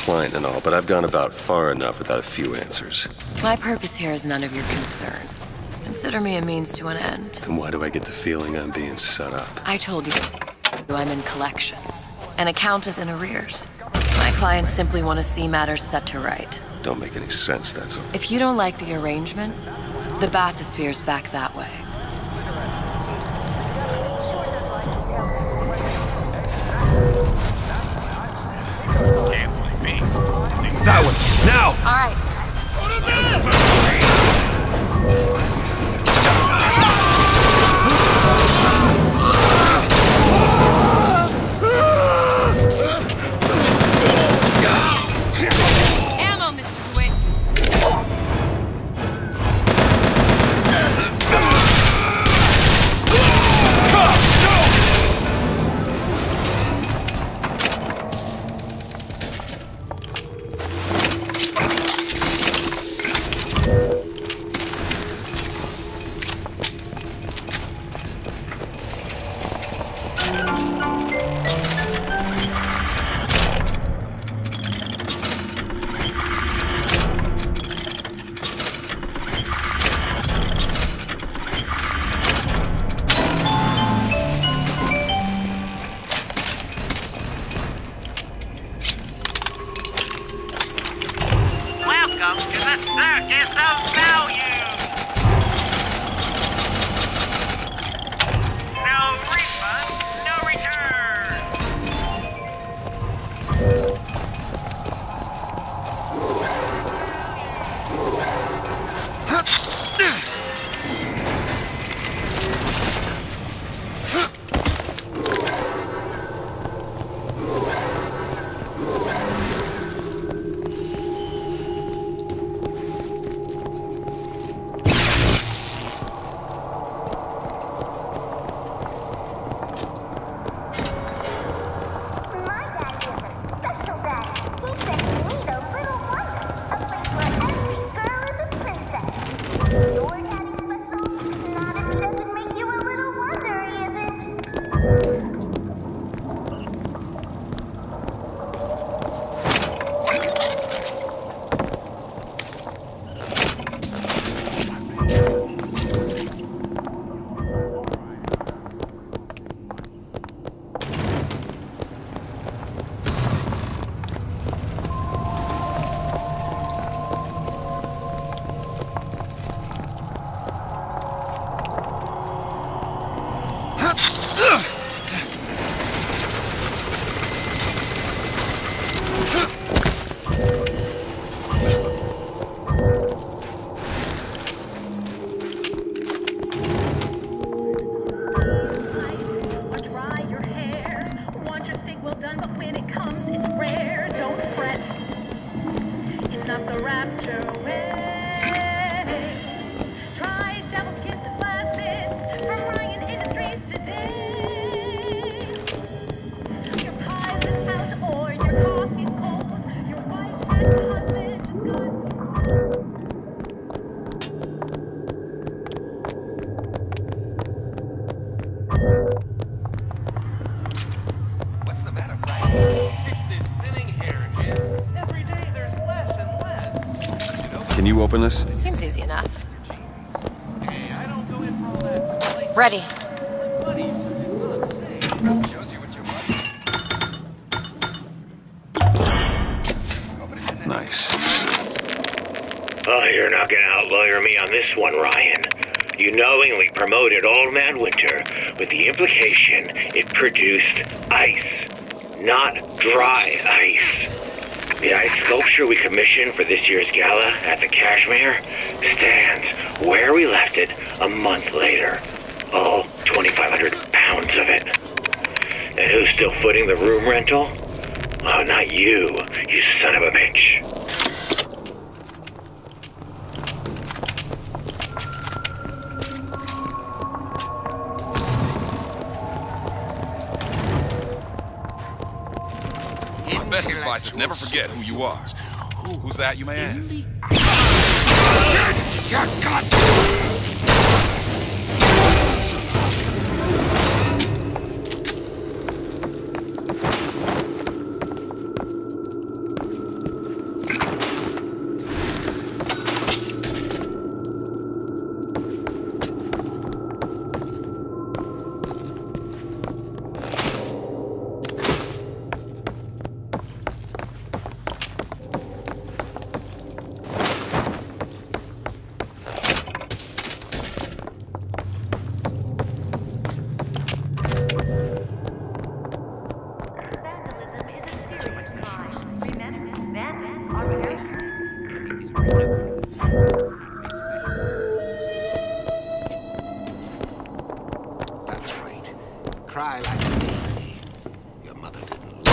compliant and all, but I've gone about far enough without a few answers. My purpose here is none of your concern. Consider me a means to an end. And why do I get the feeling I'm being set up? I told you, I'm in collections. An account is in arrears. My clients simply want to see matters set to right. Don't make any sense, that's all. If you don't like the arrangement, the bathysphere's back that way. Can't blame me. That one, now! All right. What is it? Ammo, Mr. DeWitt. Welcome to the Circus of Value! No refund, no return! Can you open this? It seems easy enough. Ready. Nice. Oh, you're not gonna outlawyer me on this one, Ryan. You knowingly promoted Old Man Winter with the implication it produced ice, not dry ice. The ice sculpture we commissioned for this year's gala at the Cashmere stands where we left it a month later. All 2,500 pounds of it. And who's still footing the room rental? Oh, not you, you son of a bitch. My best advice is never forget who you are. Who's that, you may ask? Shit! You got... That's right. Cry like a baby. Your mother didn't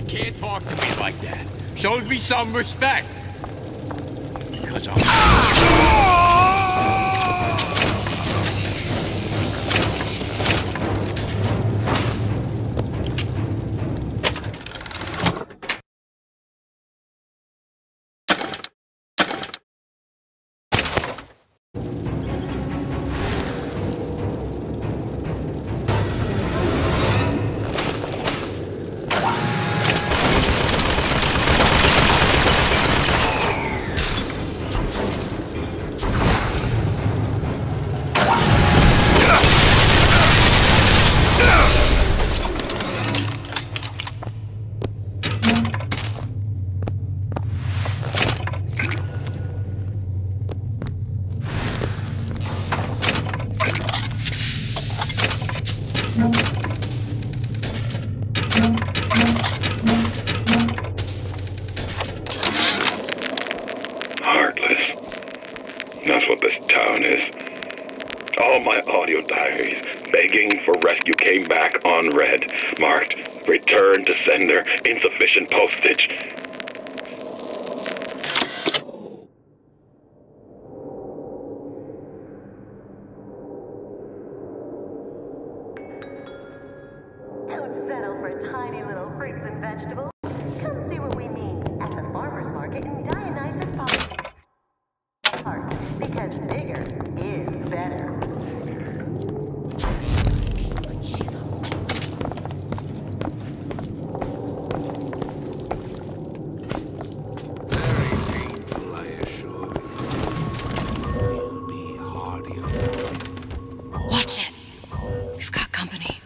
Can't talk to me like that. Shows me some respect. Because I'm... Heartless. That's what this town is. All my audio diaries begging for rescue came back unread, marked return to sender, insufficient postage. Don't settle for tiny little fruits and vegetables. Come see what we mean at the farmer's market in Dionysus Park. Because bigger is better. Watch it. We've got company.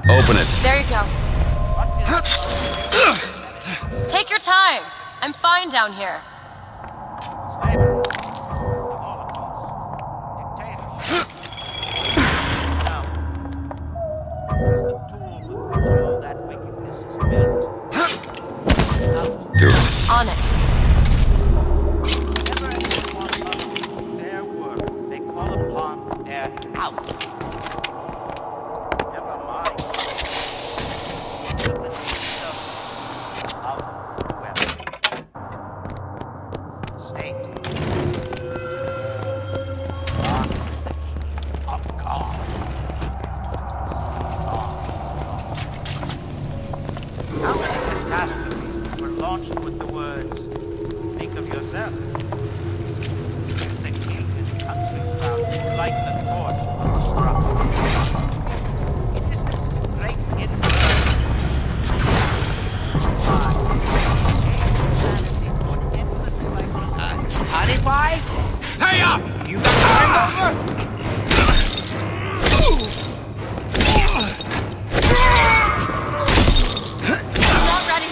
Open it. There you go. Take your time. I'm fine down here. Do it. On it. Their work, they call upon their house. Never mind. State. Of God. How many catastrophes were launched with the words, think of yourself? It's the king and country crowd who light the torch of destruction. It is this great inferno. Honey pie? Hey up! You got the hangover? I'm not ready.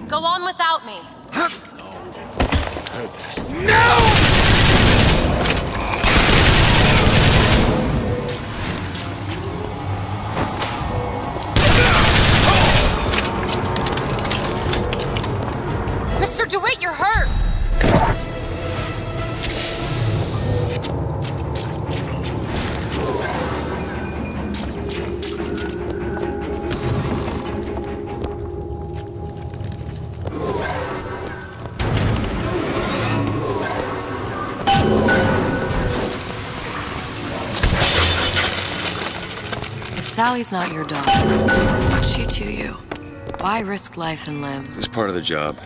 Go on without me. Mr. DeWitt, you're hurt! If Sally's not your daughter, what's she to you? Why risk life and limb? It's part of the job.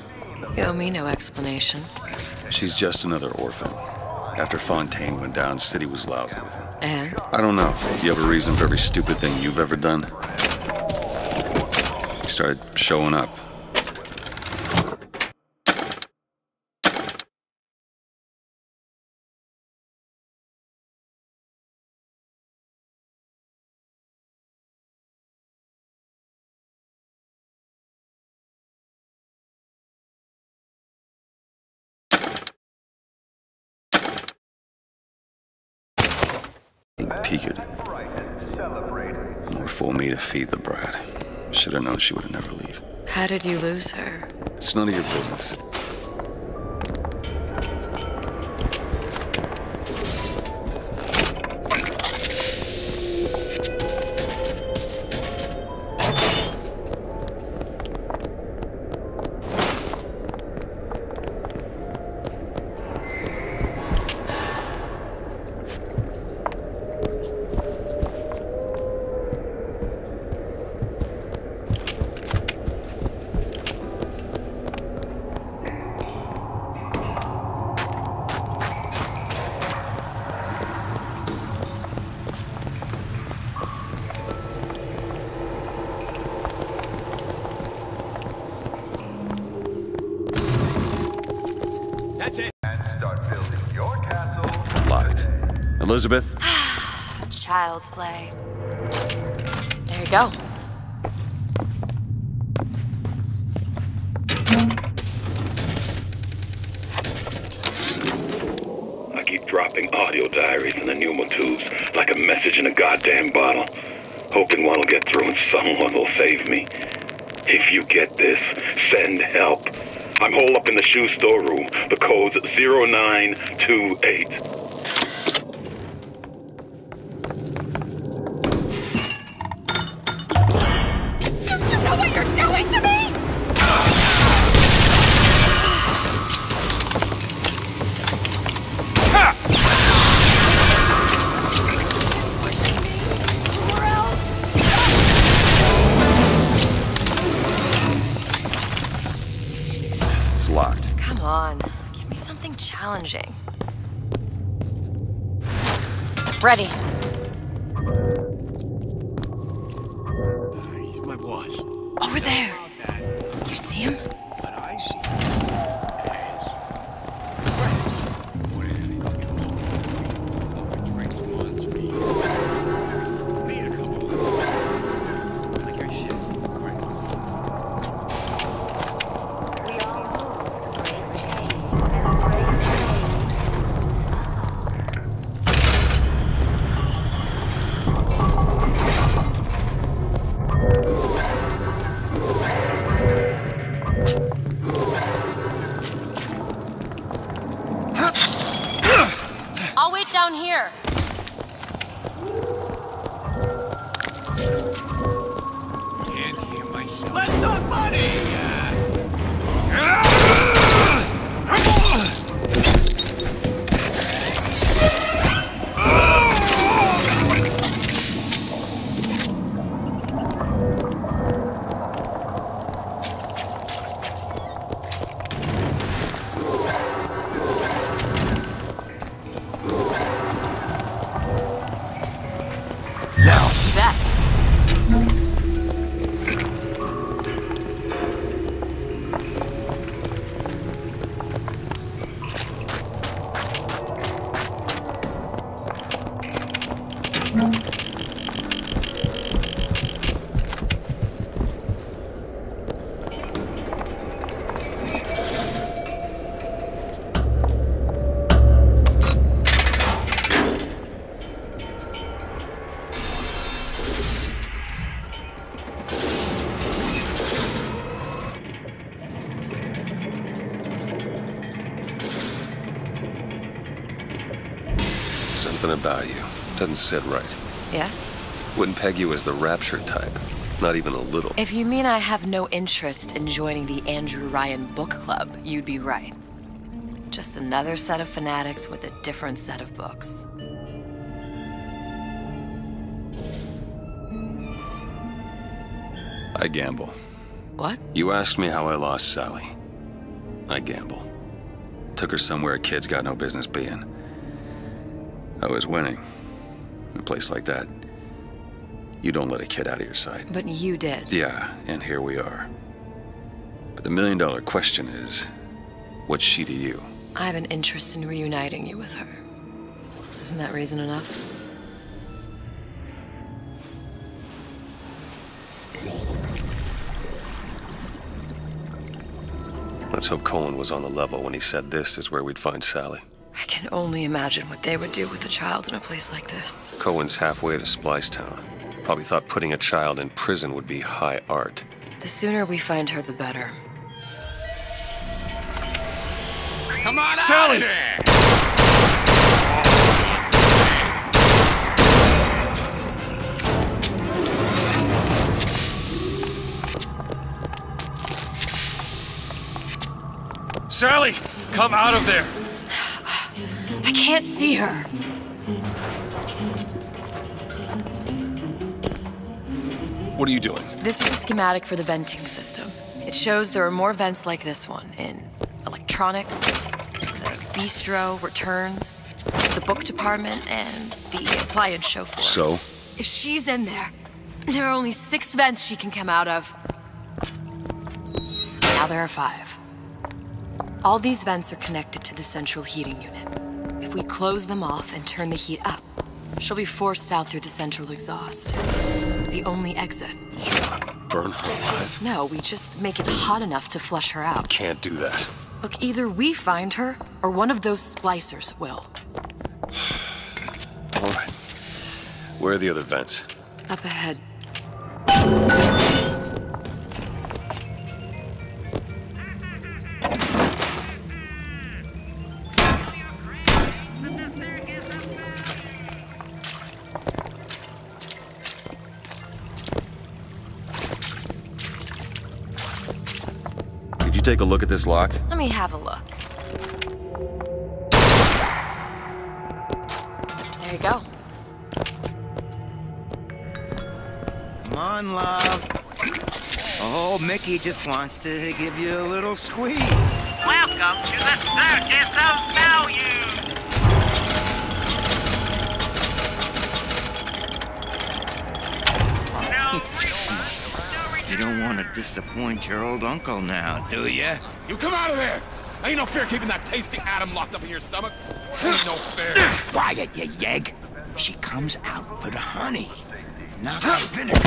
You owe me no explanation. She's just another orphan. After Fontaine went down, City was lousy with him. And? I don't know. Do you have a reason for every stupid thing you've ever done? He started showing up. Peaked. More fool me to feed the brat. Should have known she would never leave. How did you lose her? It's none of your business. Elizabeth? Child's play. There you go. I keep dropping audio diaries in the pneumotubes like a message in a goddamn bottle, hoping one will get through and someone will save me. If you get this, send help. I'm holed up in the shoe storeroom. The code's 0928. Don't you know what you're doing to me? It's locked. Come on, give me something challenging. Ready. He's my boss. Over there. You see him? But I see him as friends. More than anything else. Over drinks once, meet a couple of them. Like I said, friends. I'll wait down here. Can't hear myself. Let's talk money! Something about you doesn't sit right. Yes? Wouldn't peg you as the rapture type. Not even a little. If you mean I have no interest in joining the Andrew Ryan book club, you'd be right. Just another set of fanatics with a different set of books. I gamble. What? You asked me how I lost Sally. I gamble. Took her somewhere a kid's got no business being. I was winning. In a place like that, you don't let a kid out of your sight. But you did. Yeah, and here we are. But the million-dollar question is, what's she to you? I have an interest in reuniting you with her. Isn't that reason enough? Let's hope Cohen was on the level when he said this is where we'd find Sally. I can only imagine what they would do with a child in a place like this. Cohen's halfway to Splicetown. Probably thought putting a child in prison would be high art. The sooner we find her, the better. Come on, Sally! out of there! Sally! Come out of there! I can't see her. What are you doing? This is a schematic for the venting system. It shows there are more vents like this one in electronics, the bistro, returns, the book department, and the appliance show floor. So? If she's in there, there are only 6 vents she can come out of. Now there are 5. All these vents are connected to the central heating unit. If we close them off and turn the heat up, she'll be forced out through the central exhaust. It's the only exit. Burn her alive? No, we just make it hot enough to flush her out. Can't do that. Look, either we find her, or one of those splicers will. Where are the other vents? Up ahead. Did you take a look at this lock? Let me have a look. There you go. Come on, love. Oh, Mickey just wants to give you a little squeeze. Welcome to the Circus of Value! You don't want to disappoint your old uncle now, do you? You come out of there! Ain't no fair keeping that tasty atom locked up in your stomach. Ain't no fair. Quiet, you yegg. She comes out for the honey, not the vinegar.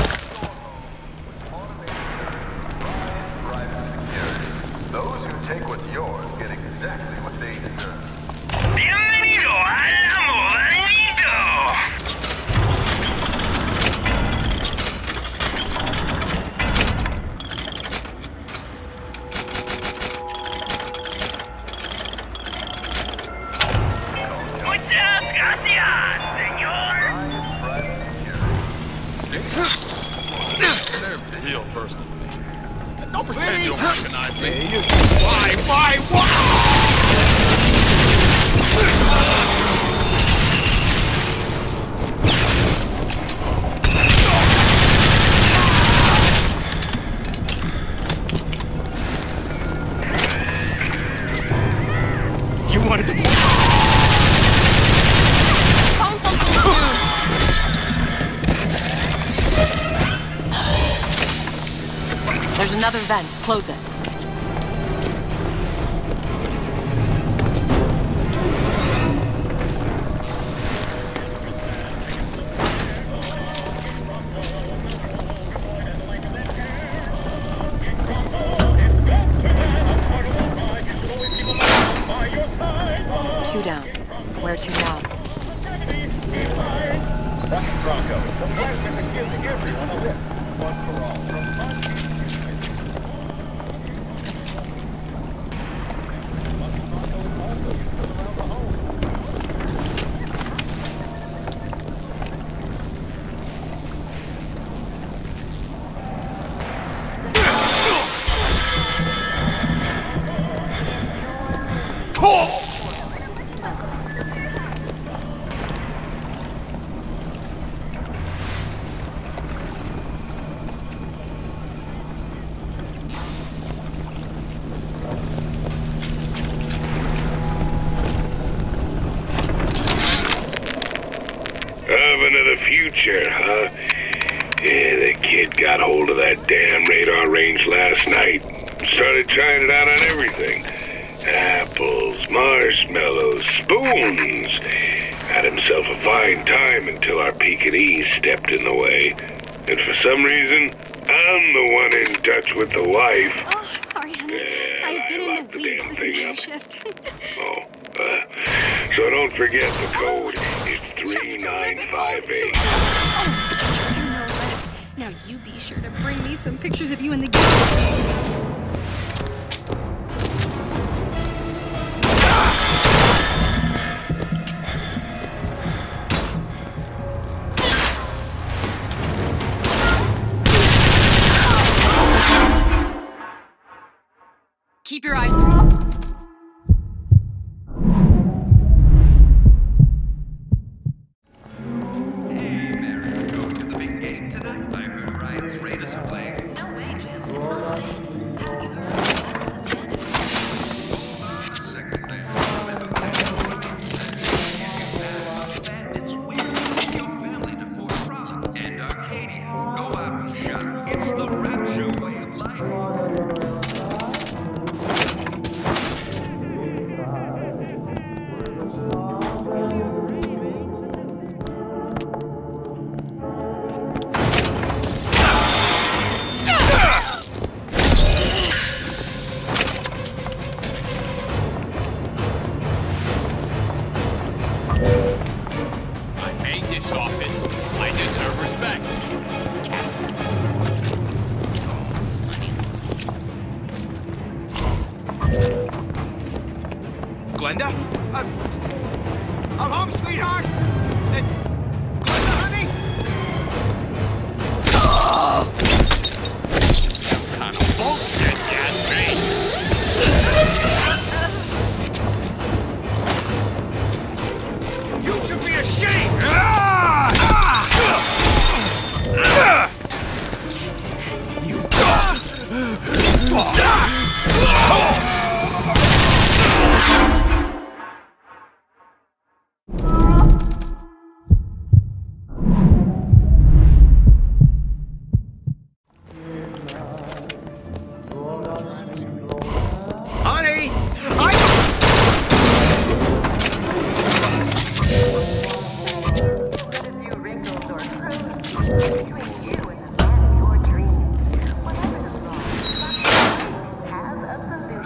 Those who take what's yours get exactly what they deserve. Bienvenido al amorito! Muchas gracias, señor! They're real personal to me. Don't pretend you don't recognize me. Why? You wanted to... Found something soon. There's another vent. Close it. Two down. Where to now? Bronco, the plastic that gives everyone a lift. Once for all. Oven of the future, huh? Yeah, the kid got hold of that damn radar range last night. Started trying it out on everything. Apples, marshmallows, spoons. Had himself a fine time until our Pekingese stepped in the way. And for some reason, I'm the one in touch with the wife. Oh, sorry, honey. I've been in the weeds this entire shift. So don't forget the code. It's 3958. Oh, do know this. Now you be sure to bring me some pictures of you in the game. Keep your eyes open.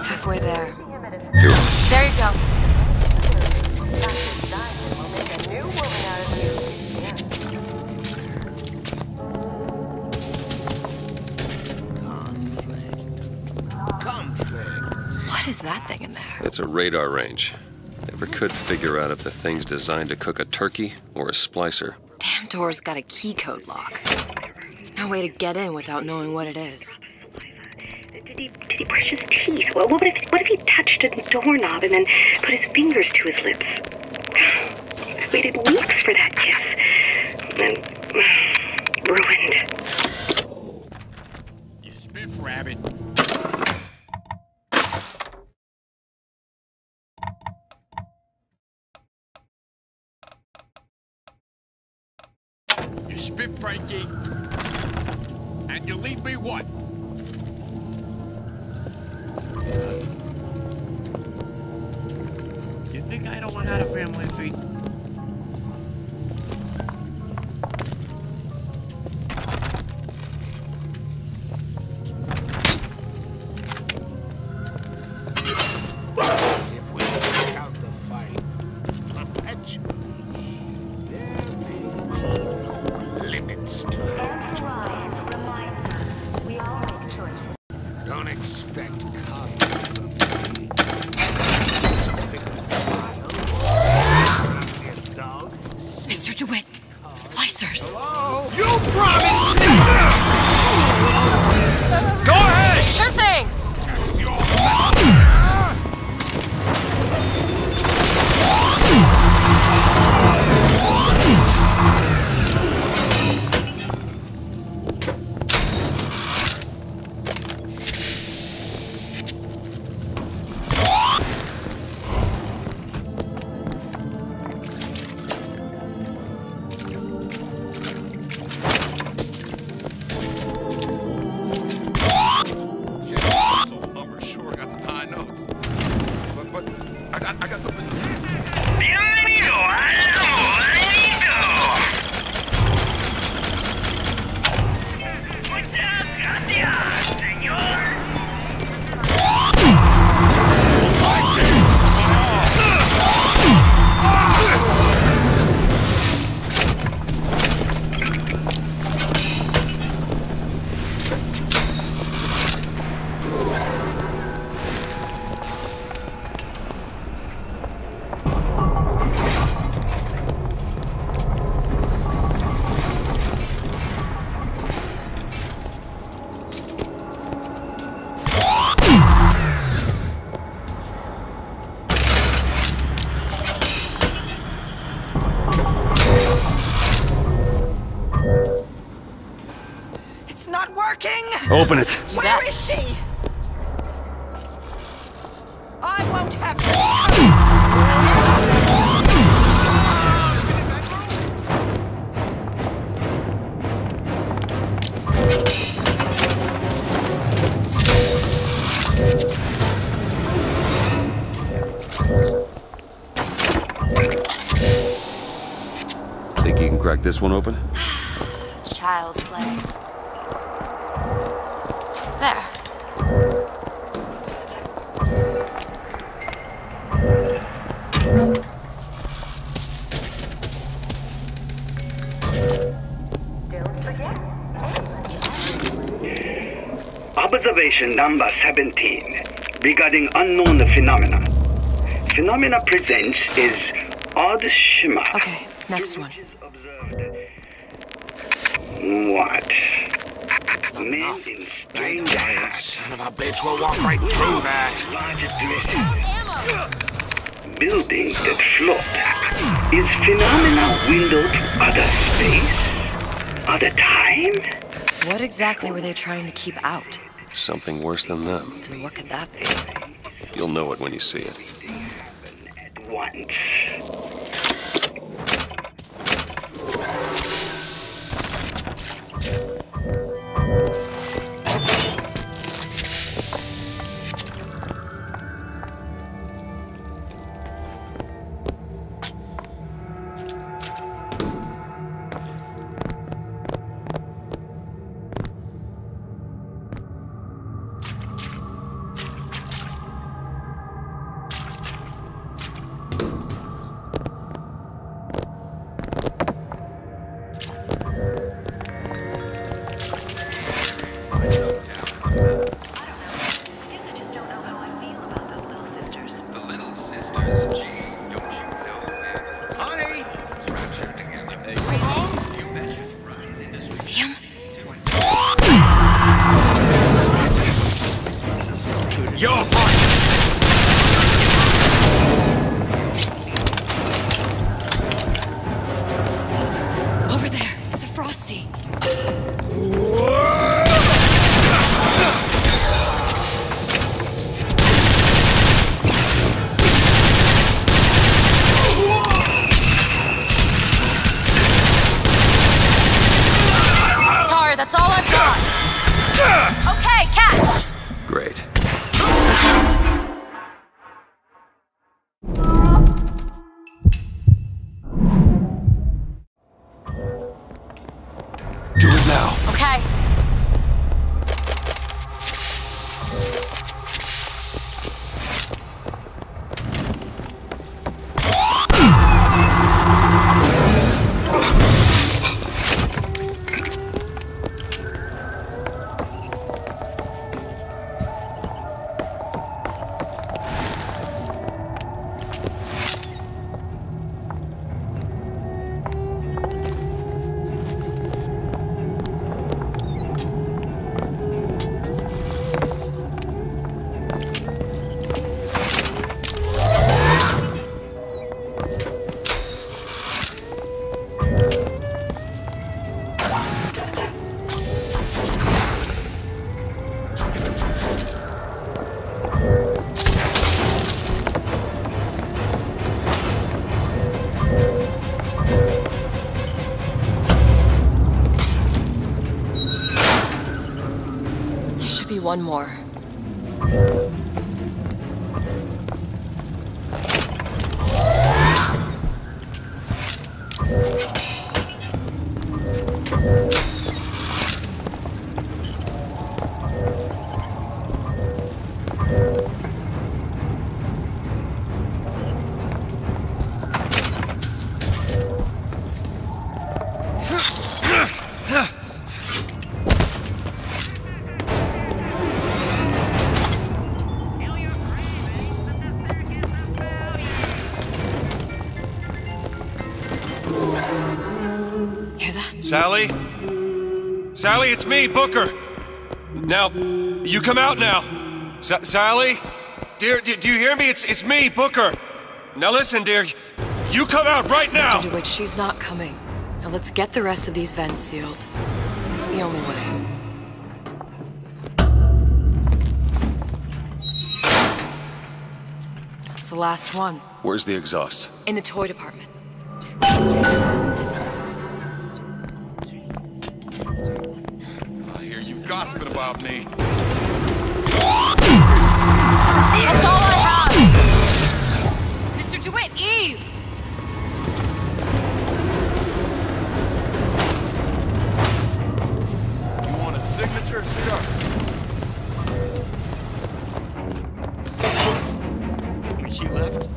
Halfway there. There you go. What is that thing in there? It's a radar range. Never could figure out if the thing's designed to cook a turkey or a splicer. Damn door's got a key code lock. No way to get in without knowing what it is. Did he brush his teeth? Well, what if he touched a doorknob and then put his fingers to his lips? I waited weeks for that kiss. And ruined. You spiff rabbit. You spit, Frankie. And you leave me what? You think I don't want to have a family feed? If we take out the fight perpetually, there may be no limits to how much we all make choices. Don't expect copies from me. Something wild. Mr. DeWitt, splicers. Hello? You promised! Go ahead! Sure thing! I got something. Open it. Where is she? I won't have Think you can crack this one open? Child's play. There. Observation number 17 regarding unknown phenomena. Phenomena presents is odd shimmer. Okay, next one. What? Men in strange giant son of a bitch will walk right through that. Buildings that float. Is phenomena window to other space? Other time? What exactly were they trying to keep out? Something worse than them. And what could that be? You'll know it when you see it. At once. Sorry, that's all I've got. Okay, catch! Great. Do it now. Okay. One more. Sally? Sally, it's me, Booker! Now, you come out now. Sally? Dear, do you hear me? It's me, Booker! Now listen, dear, you come out right now! Mr. DeWitt, she's not coming. Now let's get the rest of these vents sealed. It's the only way. It's the last one. Where's the exhaust? In the toy department. Gossiping about me. That's all I have! Mr. DeWitt, Eve! You want a signature, sweetheart? When she left,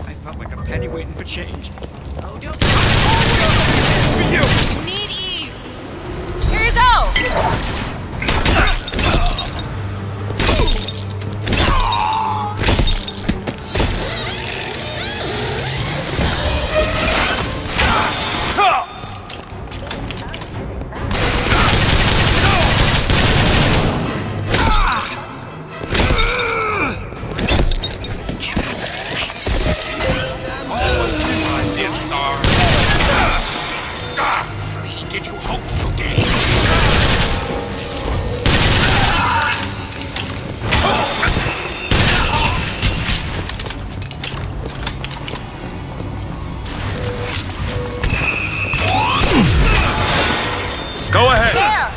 I felt like a penny waiting for change. Oh, don't... For you! You need Eve! Here you go! Did you hope so, Dave? Go ahead! There!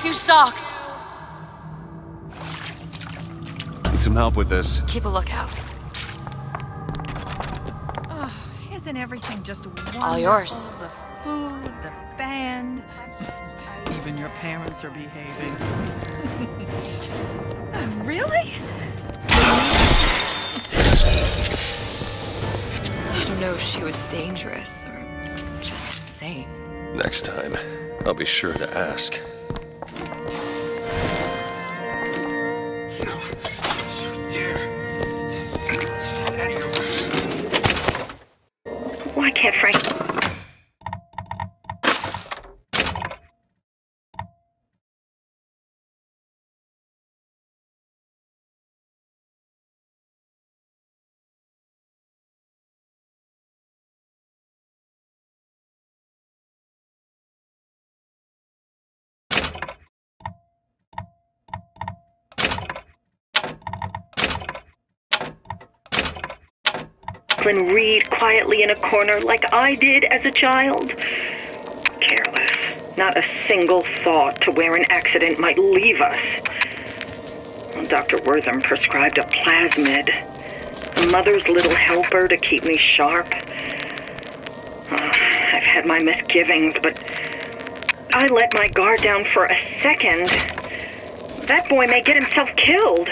you stalked. Need some help with this. Keep a lookout. Oh, isn't everything just wonderful? All yours. The food, the band. Even your parents are behaving. Really? I don't know if she was dangerous or just insane. Next time, I'll be sure to ask. No, you dare. Get out of here. Why can't Frank... read quietly in a corner like I did as a child? Careless. Not a single thought to where an accident might leave us. Dr. Wortham prescribed a plasmid, a mother's little helper to keep me sharp. I've had my misgivings, but I let my guard down for a second. That boy may get himself killed.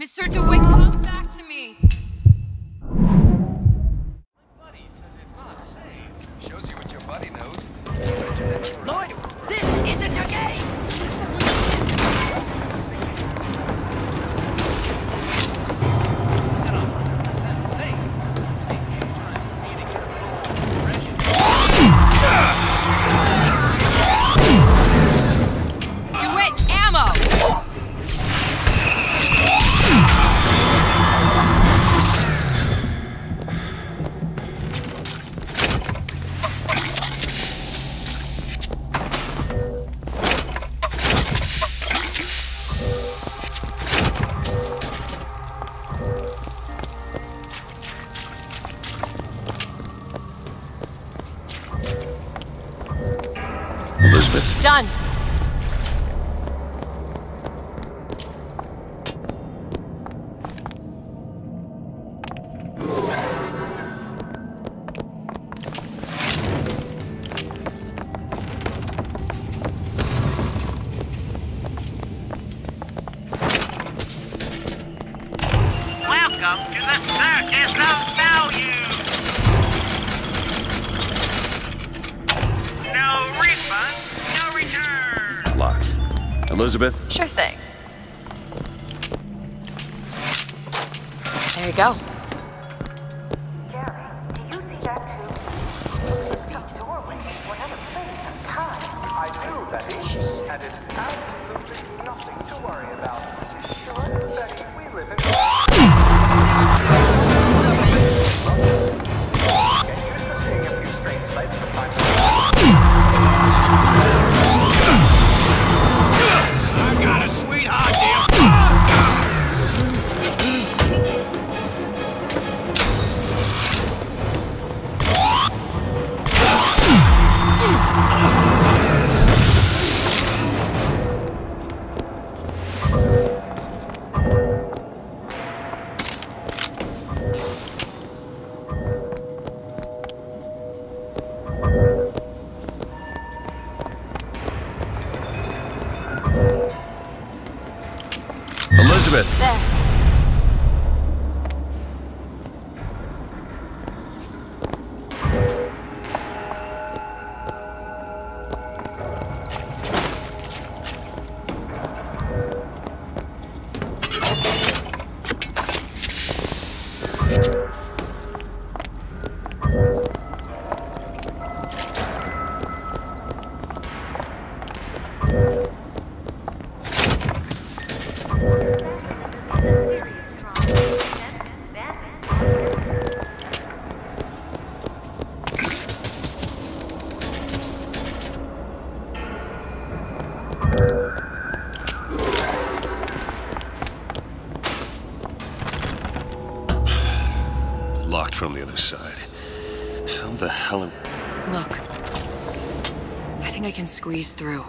Mr. DeWitt, come back to me! Shows you what your buddy knows. Lloyd, this isn't a game! DeWitt, ammo! Elizabeth. Done. Welcome to the Circus of Value. No refund, no return. Locked. Elizabeth? Sure thing. There you go. Gary, do you see that too? Some doorway to another place and time. I do, Betty, and it's absolutely nothing to worry about. Sure, Betty, we live in... Get used to seeing a few strange sights from time to time. I got a sweetheart deal. Elizabeth! There. other side. How the hell are... Look. I think I can squeeze through.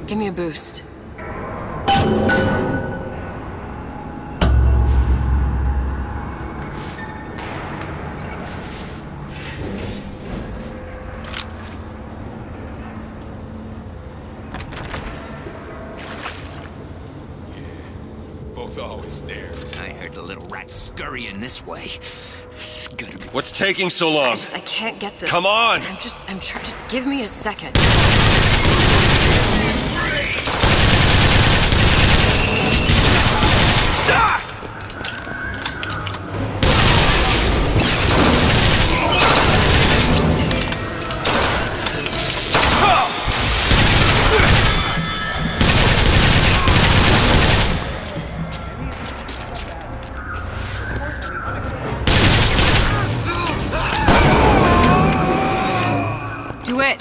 Give me a boost. Folks always stare. I heard the little rat scurrying this way. It's gonna be... What's taking so long? I can't get the... Come on! I'm trying. Just give me a second. Do it!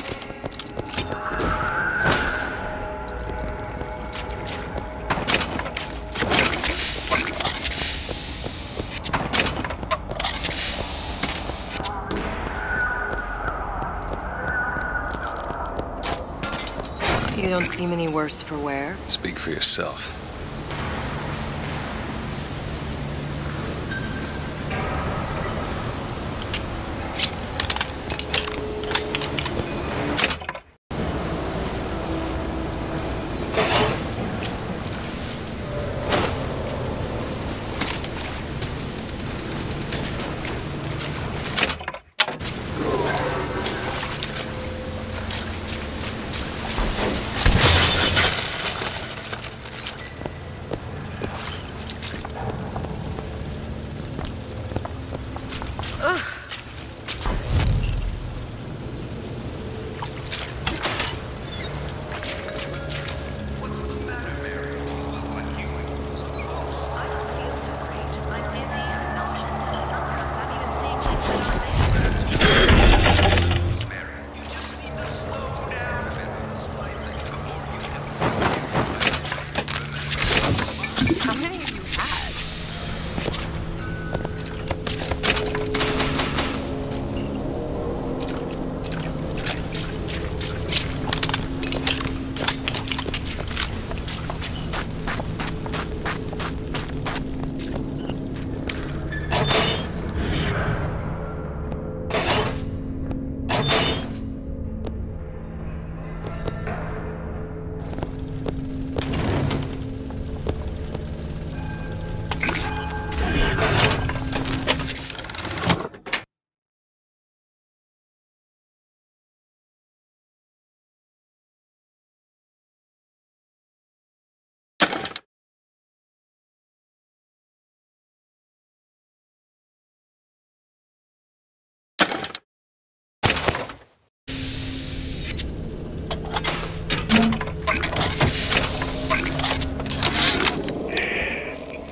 You don't seem any worse for wear. Speak for yourself.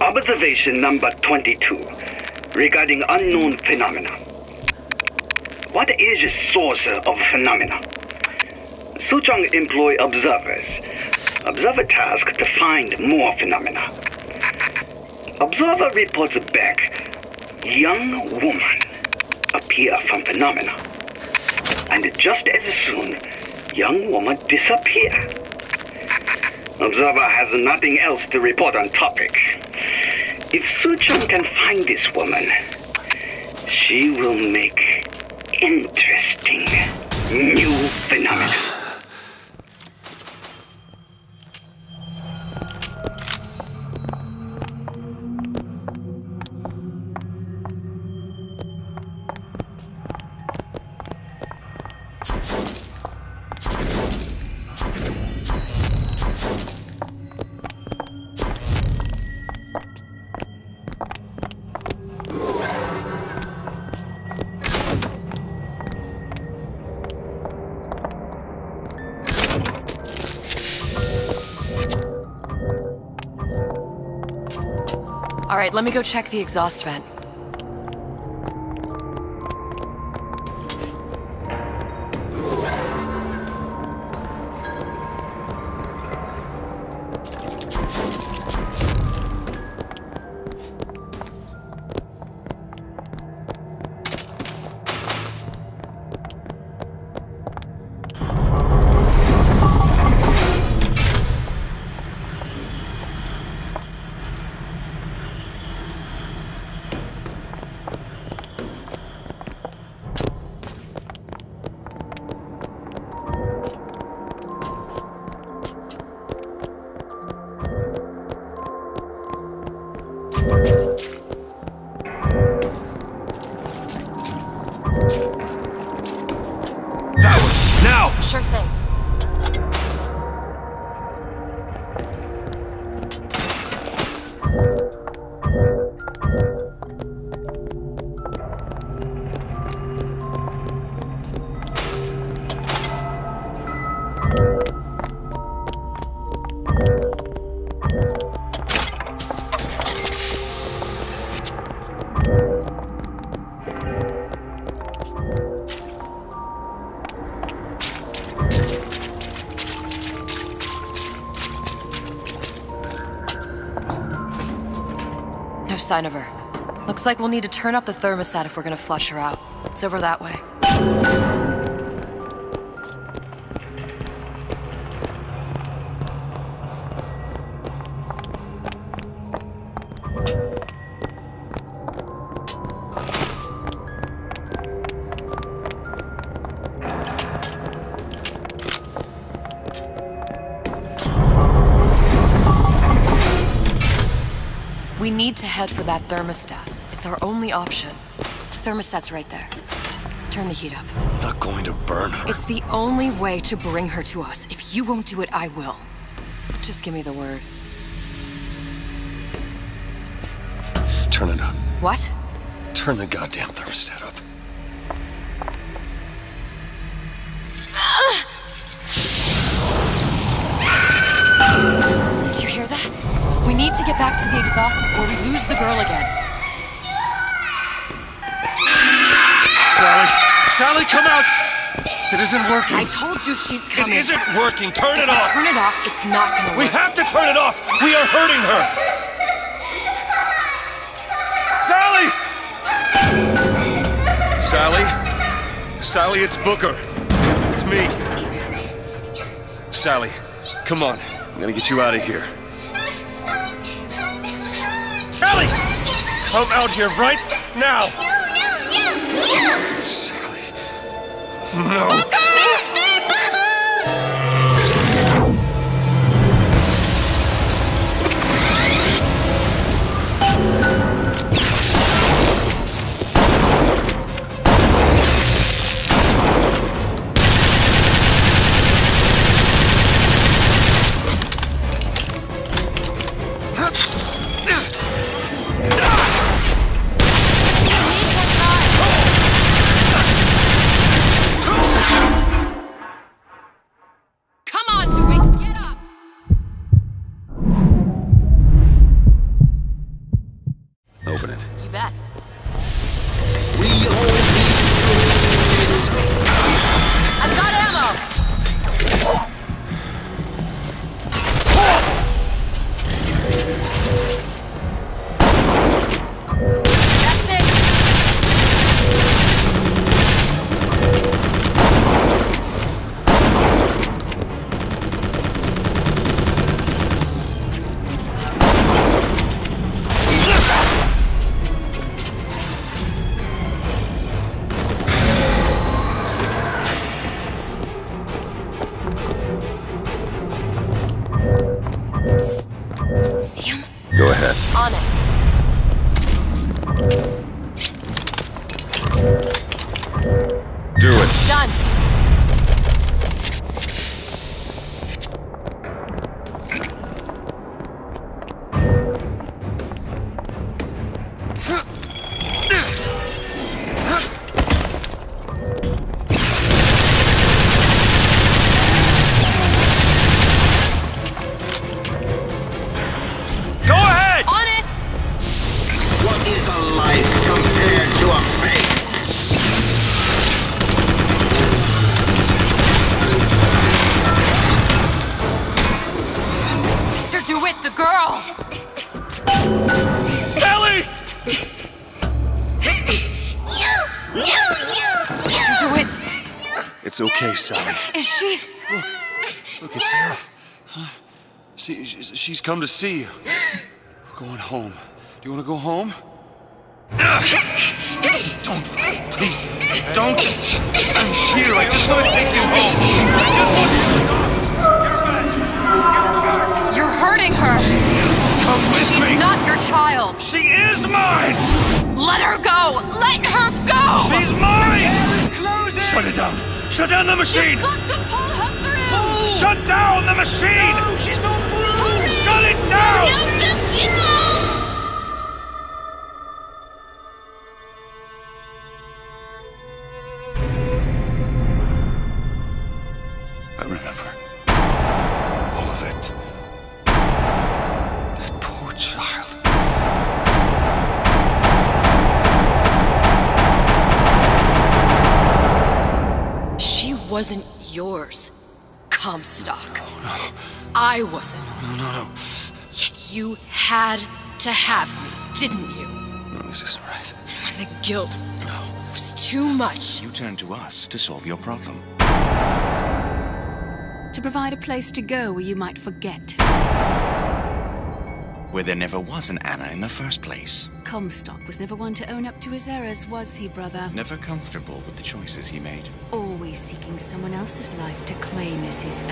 Observation number 22, regarding unknown phenomena. What is the source of phenomena? Suchong employ observers. Observer task to find more phenomena. Observer reports back, young woman appear from phenomena. And just as soon, young woman disappear. Observer has nothing else to report on topic. If Suchong can find this woman, she will make interesting new phenomena. All right, let me go check the exhaust vent. Sure thing. No sign of her. Looks like we'll need to turn up the thermostat if we're gonna flush her out. It's over that way. We need to head for that thermostat. It's our only option. The thermostat's right there. Turn the heat up. I'm not going to burn her. It's the only way to bring her to us. If you won't do it, I will. Just give me the word. Turn it up. What? Turn the goddamn thermostat up. Do you hear that? We need to get back to the exhaust before we lose the girl again. Sally! Sally, come out! It isn't working. I told you she's coming. It isn't working. Turn it off. Turn it off. It's not gonna work. We have to turn it off. We are hurting her. Sally! Sally? Sally, it's Booker. It's me. Sally, come on. I'm gonna get you out of here. Sally! Come out here right now! No! Sally. No. Booker! Mr. Bubbles! Open it. You bet. I've got ammo! That's it! See him? Go ahead. On it. Do it. Done. Go ahead! On it! What is a life compared to a fate? Mr. DeWitt, the girl! Sally! Mr. DeWitt! It's okay, Sally. Is she? Look, it's Sarah. Huh? See, she's come to see you. We're going home. Do you want to go home? Don't, please, don't. I'm here. I just want to take you home. I just want you to stop. You're hurting her! Come with She's me. not your child! She is mine! Let her go! Let her go! She's mine! Shut it down. Shut down the machine! You've got to pull her through! Oh. Shut down the machine! No, she's not through! Shut it down! No, look out! I remember. All of it. That poor child. She wasn't yours, Comstock. Oh, no. I wasn't. No. Yet you had to have me, didn't you? No, this isn't right. And when the guilt was too much... You turned to us to solve your problem. To provide a place to go where you might forget. Where there never was an Anna in the first place. Comstock was never one to own up to his errors, was he, brother? Never comfortable with the choices he made. Always seeking someone else's life to claim as his own.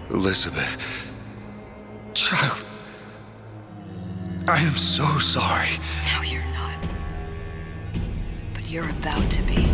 Elizabeth. Child. I am so sorry. No, you're not. But you're about to be.